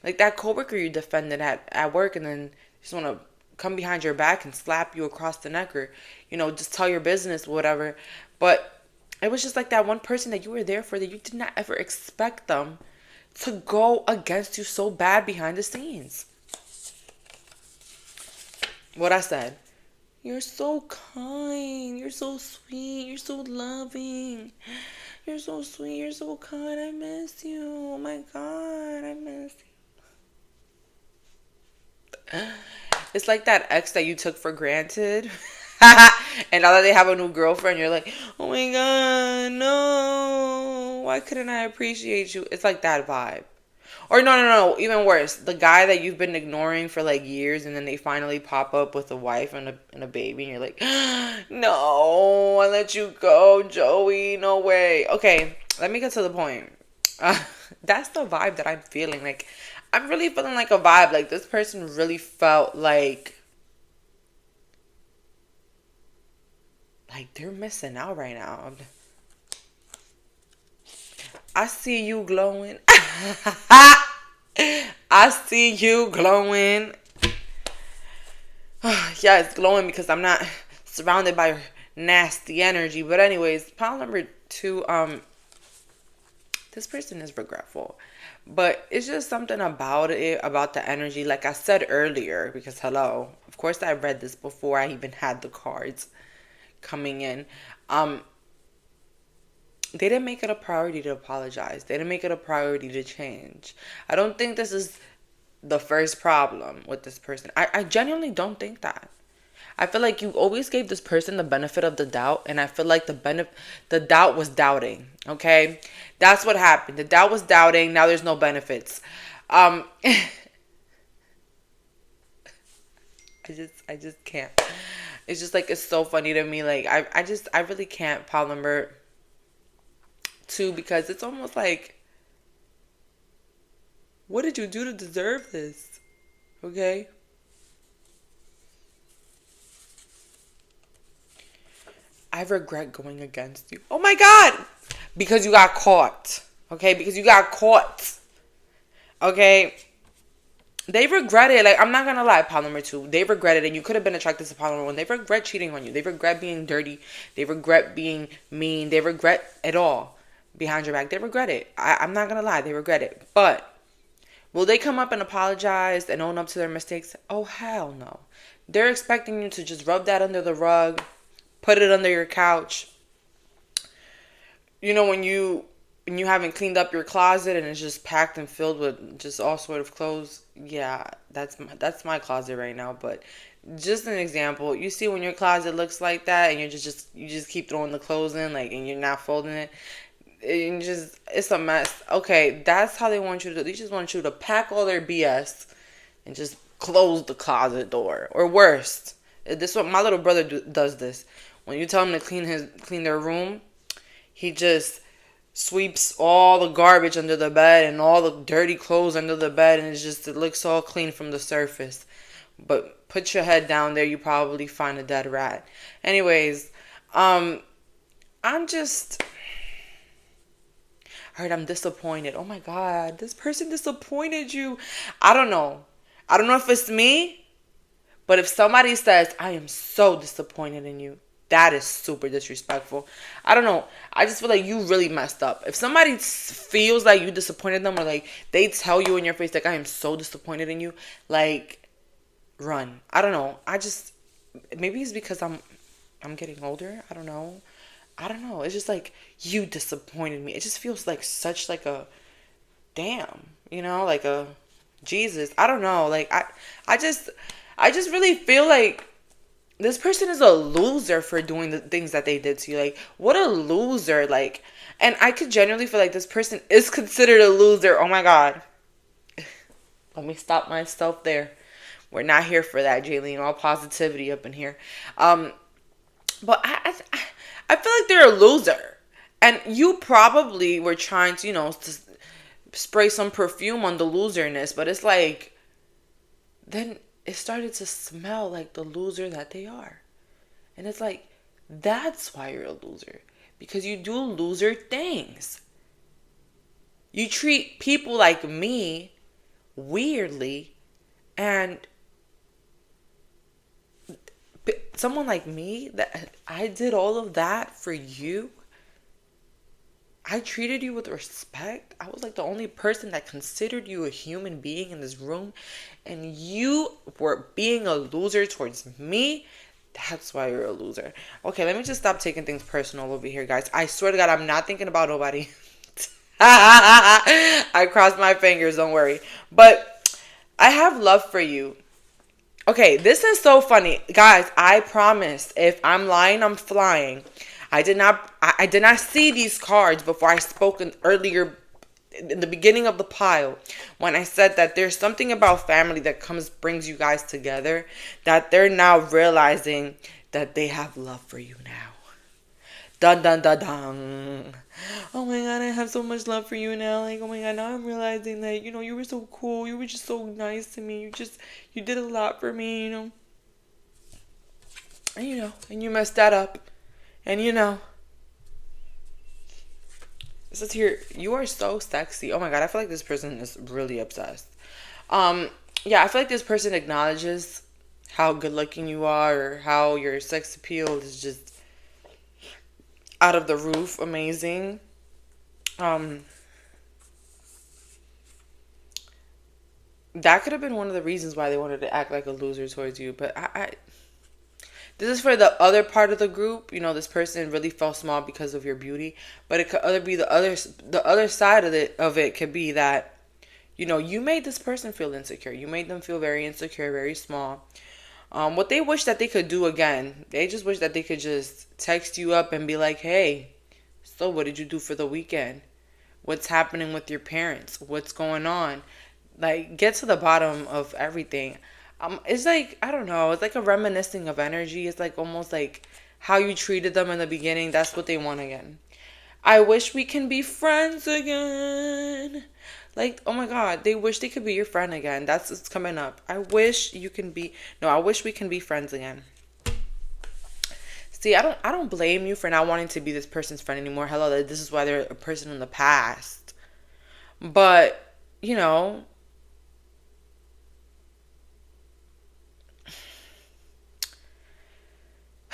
Like that coworker you defended at work, and then just want to come behind your back and slap you across the neck, or, just tell your business, whatever. But it was just like that one person that you were there for, that you did not ever expect them to go against you so bad behind the scenes. What I said. You're so kind. You're so sweet. You're so loving. You're so sweet. You're so kind. I miss you. Oh my God. I miss you. It's like that ex that you took for granted. And now that they have a new girlfriend, you're like, oh my God, no. Why couldn't I appreciate you? It's like that vibe. Or no. Even worse. The guy that you've been ignoring for like years, and then they finally pop up with a wife and a baby. And you're like, no, I let you go, Joey. No way. Okay, let me get to the point. that's the vibe that I'm feeling. Like, I'm really feeling like a vibe. Like, this person really felt like they're missing out right now. I see you glowing. I see you glowing. Yeah, it's glowing because I'm not surrounded by nasty energy. But anyways, pile number two, this person is regretful. But it's just something about it, about the energy. Like I said earlier, because hello, of course I read this before I even had the cards coming in. Um, they didn't make it a priority to apologize. They didn't make it a priority to change. I don't think this is the first problem with this person. I genuinely don't think that. I feel like you always gave this person the benefit of the doubt, and I feel like the doubt was doubting. Okay, that's what happened. The doubt was doubting. Now there's no benefits. I just can't. It's just like it's so funny to me. Like I really can't pile number two because it's almost like, what did you do to deserve this? Okay. I regret going against you. Oh my God. Because you got caught. Okay. Because you got caught. Okay. They regret it. Like, I'm not going to lie, pile number two. They regret it. And you could have been attracted to pile number one. They regret cheating on you. They regret being dirty. They regret being mean. They regret it all behind your back. They regret it. I'm not going to lie. They regret it. But will they come up and apologize and own up to their mistakes? Oh, hell no. They're expecting you to just rub that under the rug, put it under your couch. You know, when you haven't cleaned up your closet and it's just packed and filled with just all sort of clothes. Yeah, that's my closet right now. But just an example, you see when your closet looks like that and you just keep throwing the clothes in, like, and you're not folding it. And just, it's a mess. Okay, that's how they want you to. They just want you to pack all their BS and just close the closet door. Or worse, this is what my little brother does. This when you tell him to clean their room, he just sweeps all the garbage under the bed and all the dirty clothes under the bed, and it looks all clean from the surface. But put your head down there, you probably find a dead rat. Anyways, I'm just. Alright, I'm disappointed. Oh my God, this person disappointed you. I don't know. I don't know if it's me, but if somebody says, I am so disappointed in you, that is super disrespectful. I don't know. I just feel like you really messed up. If somebody feels like you disappointed them, or like they tell you in your face, like, I am so disappointed in you, like, run. I don't know. Maybe it's because I'm getting older. I don't know. It's just like, you disappointed me. It just feels like such like a damn, like a Jesus. I don't know. Like I just really feel like this person is a loser for doing the things that they did to you. Like, what a loser. Like, and I could genuinely feel like this person is considered a loser. Oh my God. Let me stop myself there. We're not here for that, Jaylene. All positivity up in here. But I feel like they're a loser. And you probably were trying to, to spray some perfume on the loserness. But it's like, then it started to smell like the loser that they are. And it's like, that's why you're a loser. Because you do loser things. You treat people like me weirdly. And someone like me, that I did all of that for you. I treated you with respect. I was like the only person that considered you a human being in this room. And you were being a loser towards me. That's why you're a loser. Okay, let me just stop taking things personal over here, guys. I swear to God, I'm not thinking about nobody. I crossed my fingers, don't worry. But I have love for you. Okay, this is so funny. Guys, I promise, if I'm lying, I'm flying. I did not see these cards before I spoke earlier in the beginning of the pile when I said that there's something about family that brings you guys together, that they're now realizing that they have love for you now. Dun dun dun dun. Oh my god, I have so much love for you now. Like, oh my god, now I'm realizing that, you were so cool. You were just so nice to me. You did a lot for me. And you messed that up. And it says here, you are so sexy. Oh my god, I feel like this person is really obsessed. Um, yeah, I feel like this person acknowledges how good looking you are or how your sex appeal is just out of the roof amazing. Um, that could have been one of the reasons why they wanted to act like a loser towards you. But this is for the other part of the group. This person really felt small because of your beauty. But it could other be the other side of it could be that you made this person feel insecure. You made them feel very insecure, very small. What they wish that they could do again, they just wish that they could just text you up and be like, hey, so what did you do for the weekend? What's happening with your parents? What's going on? Like, get to the bottom of everything. It's like, I don't know, it's like a reminiscing of energy. It's like almost like how you treated them in the beginning. That's what they want again. I wish we can be friends again. Like, oh my god, they wish they could be your friend again. That's what's coming up. I wish you can be no, I wish we can be friends again. See, I don't blame you for not wanting to be this person's friend anymore. Hello, this is why they're a person in the past. But, you know,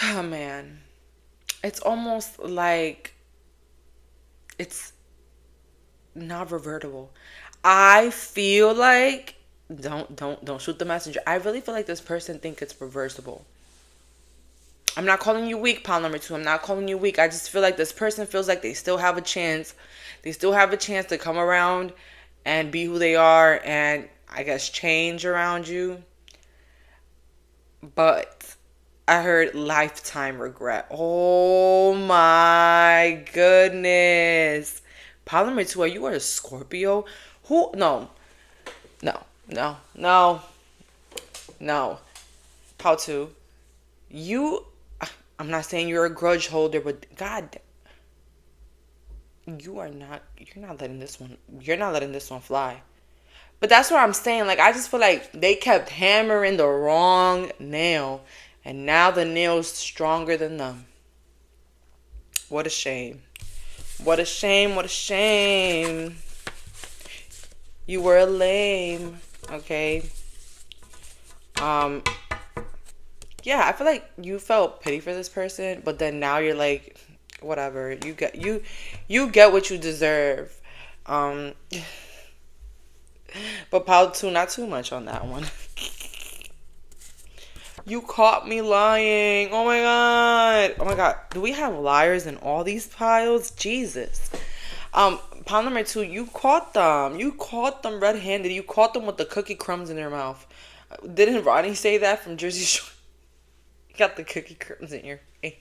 oh man. It's almost like it's not revertible. I feel like don't shoot the messenger. I really feel like this person think it's reversible. I'm not calling you weak, pile number two. I'm not calling you weak. I just feel like this person feels like they still have a chance. They still have a chance to come around and be who they are and I guess change around you. But I heard lifetime regret. Oh my goodness. Pile number two, are you a Scorpio? Who? No, no, no, no, no. Pile two, you. I'm not saying you're a grudge holder, but God, you are not. You're not letting this one. You're not letting this one fly. But that's what I'm saying. Like, I just feel like they kept hammering the wrong nail, and now the nail's stronger than them. What a shame. What a shame. What a shame. You were a lame. Okay. Um. Yeah, I feel like you felt pity for this person, but then now you're like, whatever. You get what you deserve. Um. But pile two, not too much on that one. You caught me lying. Oh my god. Oh my god. Do we have liars in all these piles? Jesus. Pile number two, you caught them. You caught them red-handed. You caught them with the cookie crumbs in their mouth. Didn't Ronnie say that from Jersey Shore? You got the cookie crumbs in your face.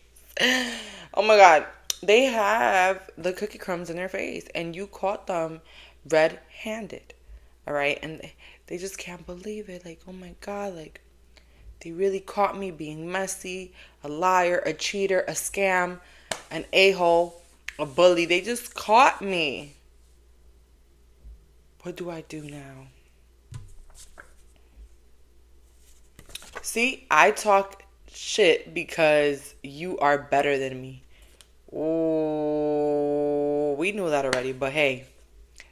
Oh my god. They have the cookie crumbs in their face. And you caught them red-handed. Alright? And they just can't believe it. Like, oh my god. Like, they really caught me being messy, a liar, a cheater, a scam, an a-hole, a bully. They just caught me. What do I do now? See, I talk shit because you are better than me. Oh, we knew that already, but hey,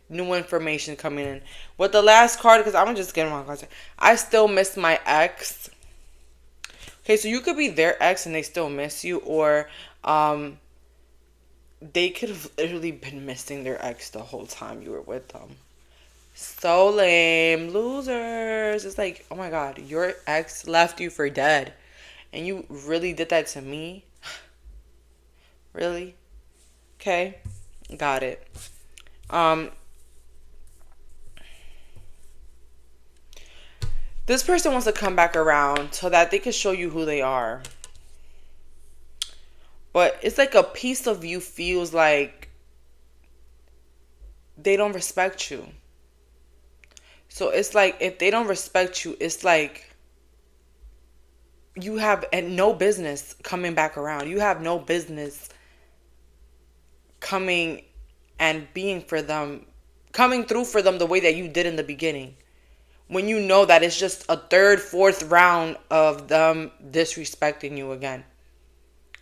new information coming in. With the last card, because I'm just getting my cards. I still miss my ex. Okay, so you could be their ex and they still miss you, or they could have literally been missing their ex the whole time you were with them. So lame. Losers. It's like, oh my god, your ex left you for dead. And you really did that to me? Really? Okay. Got it. Um this person wants to come back around so that they can show you who they are. But it's like a piece of you feels like they don't respect you. So it's like if they don't respect you, it's like you have no business coming back around. You have no business coming and being for them, coming through for them the way that you did in the beginning. When you know that it's just a third, fourth round of them disrespecting you again.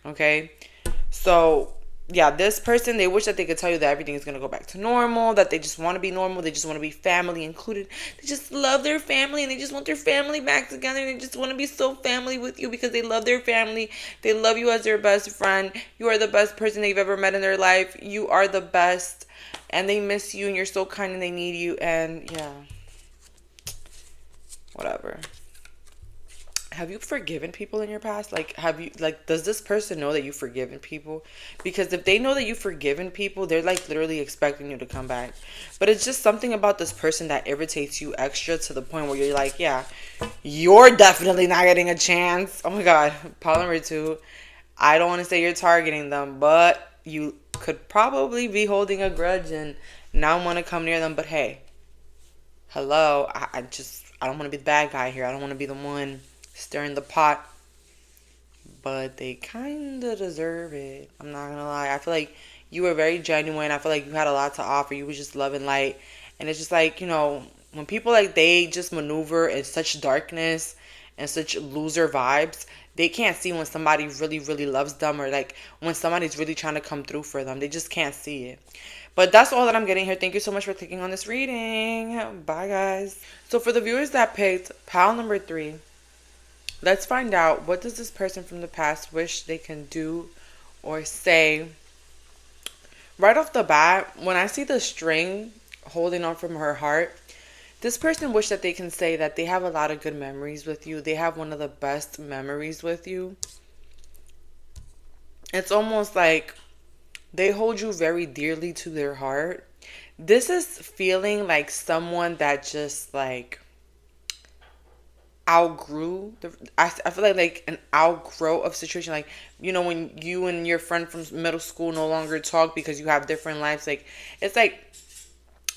Okay? So, yeah, this person, they wish that they could tell you that everything is going to go back to normal, that they just want to be normal, they just want to be family included. They just love their family and they just want their family back together. They just want to be so family with you because they love their family. They love you as their best friend. You are the best person they've ever met in their life. You are the best. And they miss you and you're so kind and they need you. And yeah, whatever. Have you forgiven people in your past? Like, does this person know that you've forgiven people? Because if they know that you've forgiven people, they're like literally expecting you to come back. But it's just something about this person that irritates you extra to the point where you're like, yeah, you're definitely not getting a chance. Oh my God. Problem number 2. I don't want to say you're targeting them, but you could probably be holding a grudge and not want to come near them. But hey, hello, I don't want to be the bad guy here. I don't want to be the one stirring the pot, but they kind of deserve it. I'm not gonna lie. I feel like you were very genuine. I feel like you had a lot to offer. You was just love and light, and it's just like, when people like they just maneuver in such darkness and such loser vibes, they can't see when somebody really really loves them, or like when somebody's really trying to come through for them. They just can't see it. But that's all that I'm getting here. Thank you so much for clicking on this reading. Bye guys. So for the viewers that picked pile number 3, let's find out, what does this person from the past wish they can do or say? Right off the bat, when I see the string holding on from her heart, this person wish that they can say that they have a lot of good memories with you. They have one of the best memories with you. It's almost like they hold you very dearly to their heart. This is feeling like someone that just like outgrew I feel like an outgrow of situation, like when you and your friend from middle school no longer talk because you have different lives. Like, it's like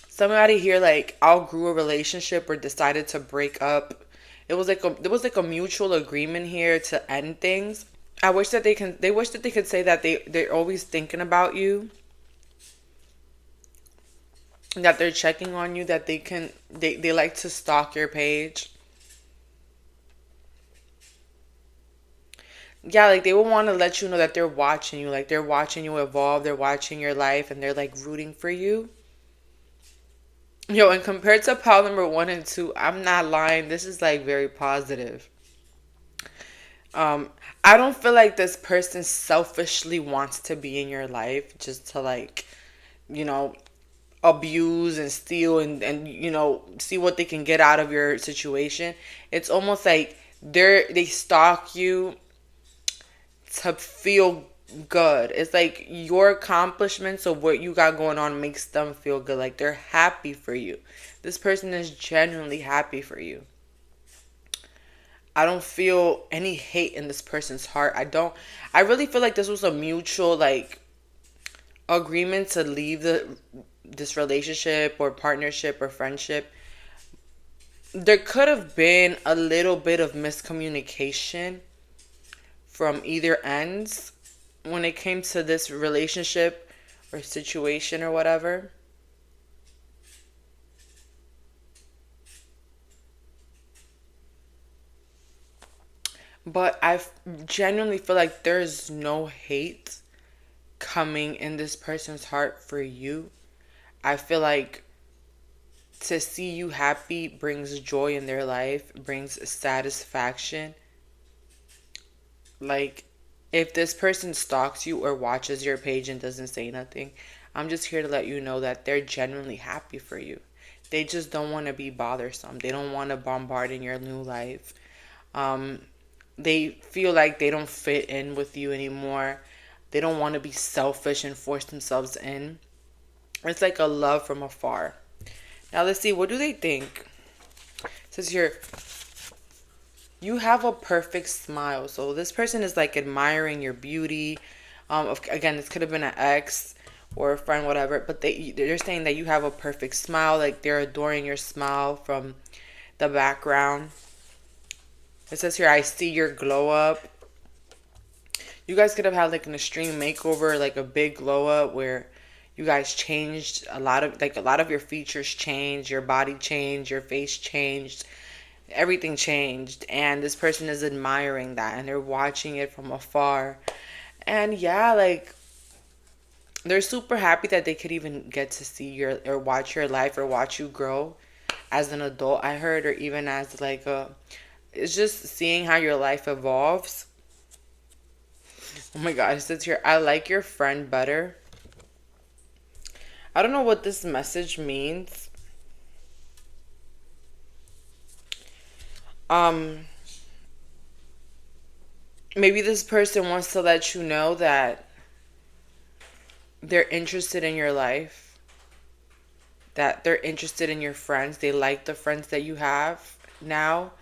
somebody here like outgrew a relationship or decided to break up. It was like a mutual agreement here to end things. They wish that they could say that they're always thinking about you, that they're checking on you, that they like to stalk your page. Yeah, like they will want to let you know that they're watching you, like they're watching you evolve, they're watching your life, and they're like rooting for you. Yo, and compared to pile number 1 and 2, I'm not lying. This is like very positive. Um, I don't feel like this person selfishly wants to be in your life just to like, you know, abuse and steal and see what they can get out of your situation. It's almost like they stalk you to feel good. It's like your accomplishments of what you got going on makes them feel good. Like they're happy for you. This person is genuinely happy for you. I don't feel any hate in this person's heart. I really feel like this was a mutual like agreement to leave this relationship or partnership or friendship. There could have been a little bit of miscommunication from either ends when it came to this relationship or situation or whatever. But I genuinely feel like there's no hate coming in this person's heart for you. I feel like to see you happy brings joy in their life, brings satisfaction. Like, if this person stalks you or watches your page and doesn't say nothing, I'm just here to let you know that they're genuinely happy for you. They just don't want to be bothersome. They don't want to bombard in your new life. Um, they feel like they don't fit in with you anymore. They don't want to be selfish and force themselves in. It's like a love from afar. Now let's see, what do they think? It says here, you have a perfect smile. So this person is like admiring your beauty. Again, this could have been an ex or a friend, whatever. But they're saying that you have a perfect smile. Like they're adoring your smile from the background. It says here, I see your glow up. You guys could have had like an extreme makeover, like a big glow up where You guys changed a lot of your features changed, your body changed, your face changed, everything changed, and this person is admiring that and they're watching it from afar. And yeah, like they're super happy that they could even get to see your or watch your life or watch you grow as an adult, I heard, or even as like a it's just seeing how your life evolves. Oh my god, it says here, I like your friend better. I don't know what this message means. Um, Maybe this person wants to let you know that they're interested in your life, that they're interested in your friends. They like the friends that you have now.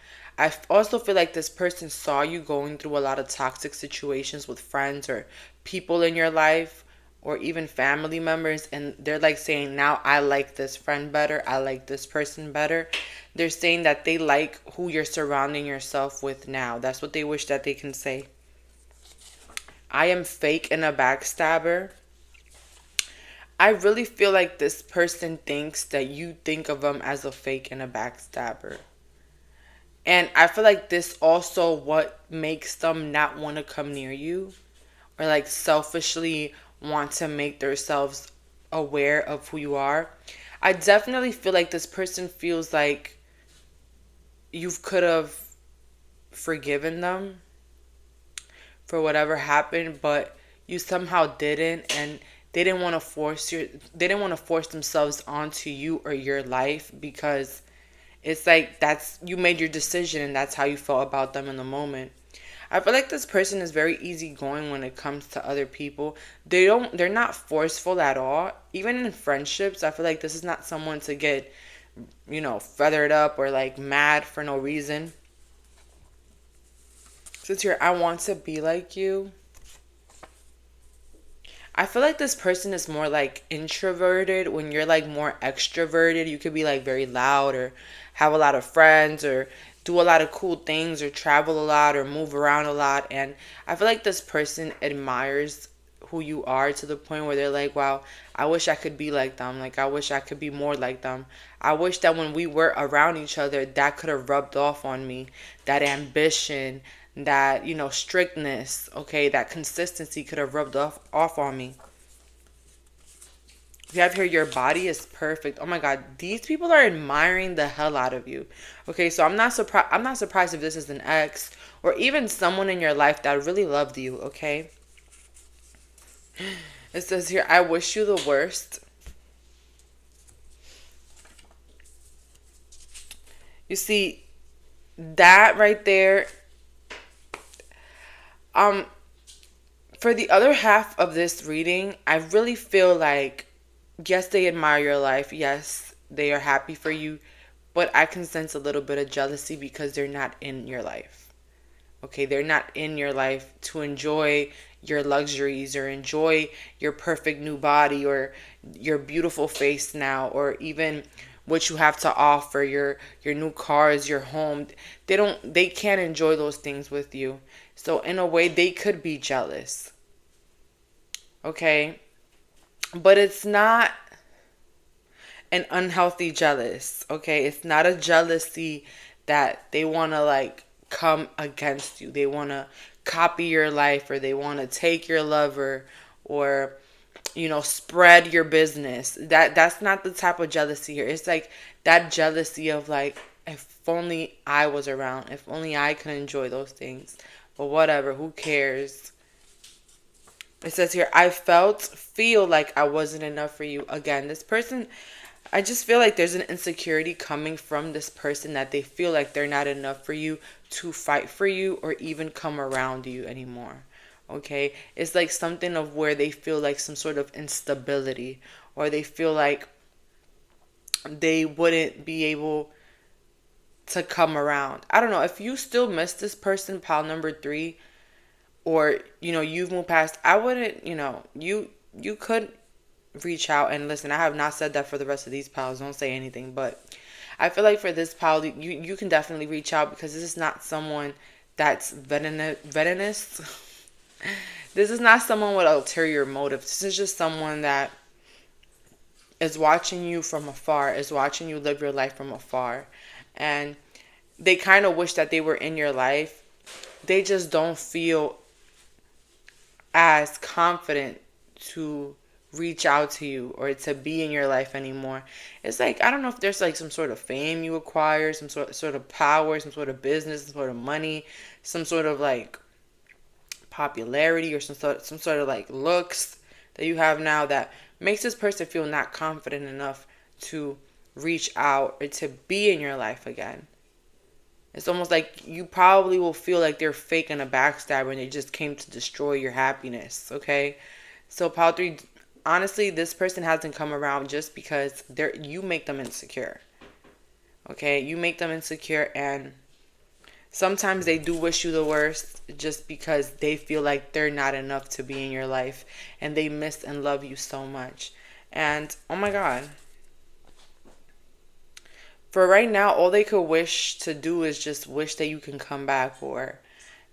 Also feel like this person saw you going through a lot of toxic situations with friends or people in your life or even family members, and they're like saying, now I like this friend better, I like this person better. They're saying that they like who you're surrounding yourself with now. That's what they wish that they can say. I am fake and a backstabber. I really feel like this person thinks that you think of them as a fake and a backstabber. And I feel like this also what makes them not want to come near you or like selfishly want to make themselves aware of who you are. I definitely feel like this person feels like you could have forgiven them for whatever happened, but you somehow didn't, and they didn't want to force themselves onto you or your life because it's like that's you made your decision and that's how you felt about them in the moment. I feel like this person is very easygoing when it comes to other people. They're not forceful at all. Even in friendships, I feel like this is not someone to get, feathered up or like mad for no reason. Since you're I want to be like you. I feel like this person is more like introverted when you're like more extroverted. You could be like very loud or have a lot of friends or do a lot of cool things or travel a lot or move around a lot. And I feel like this person admires who you are to the point where they're like, wow, I wish I could be like them. Like, I wish I could be more like them. I wish that when we were around each other, that could have rubbed off on me. That ambition, that, strictness, okay, that consistency could have rubbed off on me. You have here, your body is perfect. Oh my god, these people are admiring the hell out of you. Okay, so I'm not surprised if this is an ex or even someone in your life that really loved you, okay? It says here, I wish you the worst. You see, that right there, um, for the other half of this reading, I really feel like, yes, they admire your life. Yes, they are happy for you. But I can sense a little bit of jealousy because they're not in your life. Okay, they're not in your life to enjoy your luxuries or enjoy your perfect new body or your beautiful face now or even what you have to offer, your new cars, your home. They can't enjoy those things with you. So in a way they could be jealous. Okay? But it's not an unhealthy jealous, okay? It's not a jealousy that they want to like come against you. They want to copy your life or they want to take your lover or spread your business. That's not the type of jealousy here. It's like that jealousy of like if only I was around, if only I could enjoy those things. But whatever, who cares? It says here, feel like I wasn't enough for you. Again, this person, I just feel like there's an insecurity coming from this person that they feel like they're not enough for you to fight for you or even come around you anymore. Okay? It's like something of where they feel like some sort of instability or they feel like they wouldn't be able to come around. I don't know. If you still miss this person, pile number 3, or you've moved past, I wouldn't, you could reach out and listen. I have not said that for the rest of these pals. Don't say anything, but I feel like for this pal, you can definitely reach out because this is not someone that's venomous. This is not someone with ulterior motives. This is just someone that is watching you from afar, is watching you live your life from afar. And they kind of wish that they were in your life. They just don't feel as confident to reach out to you or to be in your life anymore. It's like, I don't know if there's like some sort of fame you acquire, some sort of power, some sort of business, some sort of money, some sort of like popularity, or some sort of like looks that you have now that makes this person feel not confident enough to reach out or to be in your life again. It's almost like you probably will feel like they're faking a backstabber and they just came to destroy your happiness, okay? So pile 3, honestly, this person hasn't come around just because you make them insecure. Okay? You make them insecure, and sometimes they do wish you the worst just because they feel like they're not enough to be in your life and they miss and love you so much. And oh my god, for right now, all they could wish to do is just wish that you can come back or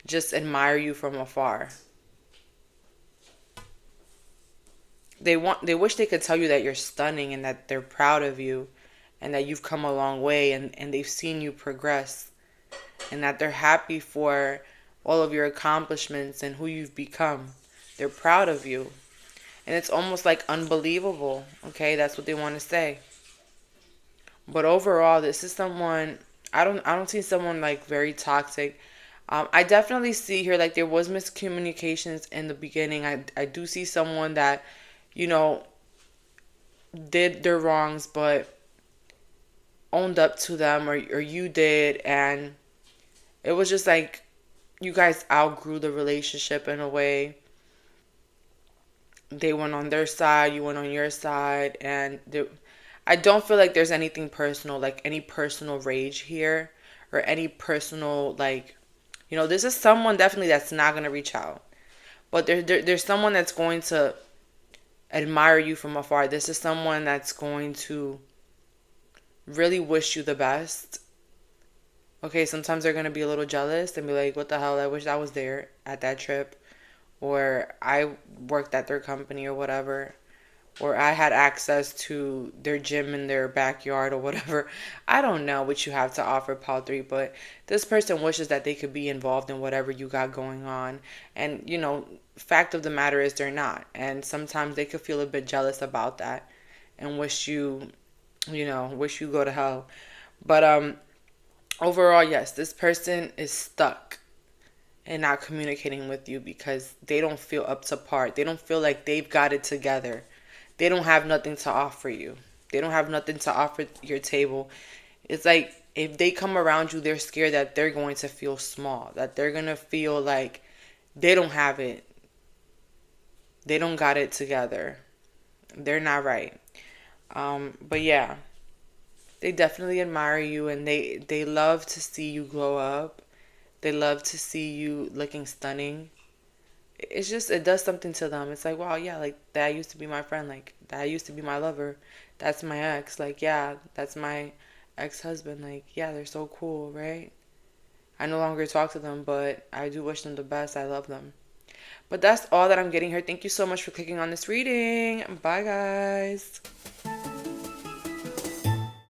just admire you from afar. They wish they could tell you that you're stunning and that they're proud of you and that you've come a long way, and they've seen you progress, and that they're happy for all of your accomplishments and who you've become. They're proud of you. And it's almost like unbelievable. Okay, that's what they want to say. But overall, this is someone, I don't see someone like very toxic. I definitely see here like there was miscommunications in the beginning. I do see someone that, you know, did their wrongs but owned up to them, or you did, and it was just like you guys outgrew the relationship in a way. They went on their side, you went on your side, and I don't feel like there's anything personal, like any personal rage here, or any personal like, this is someone definitely that's not gonna reach out, but there's someone that's going to admire you from afar. This is someone that's going to really wish you the best. Okay, sometimes they're gonna be a little jealous and be like, "What the hell? I wish I was there at that trip." Or I worked at their company or whatever, or I had access to their gym in their backyard or whatever. I don't know what you have to offer, Paul 3, but this person wishes that they could be involved in whatever you got going on. And, fact of the matter is they're not. And sometimes they could feel a bit jealous about that and wish you go to hell. But overall, yes, this person is stuck and not communicating with you because they don't feel up to par. They don't feel like they've got it together. They don't have nothing to offer you. They don't have nothing to offer your table. It's like if they come around you, they're scared that they're going to feel small, that they're going to feel like they don't have it. They don't got it together. They're not right. But yeah, they definitely admire you, and they love to see you glow up. They love to see you looking stunning. It's just, it does something to them. It's like, wow, yeah, like that used to be my friend. Like that used to be my lover. That's my ex. Like, yeah, that's my ex-husband. Like, yeah, they're so cool, right? I no longer talk to them, but I do wish them the best. I love them. But that's all that I'm getting here. Thank you so much for clicking on this reading. Bye, guys.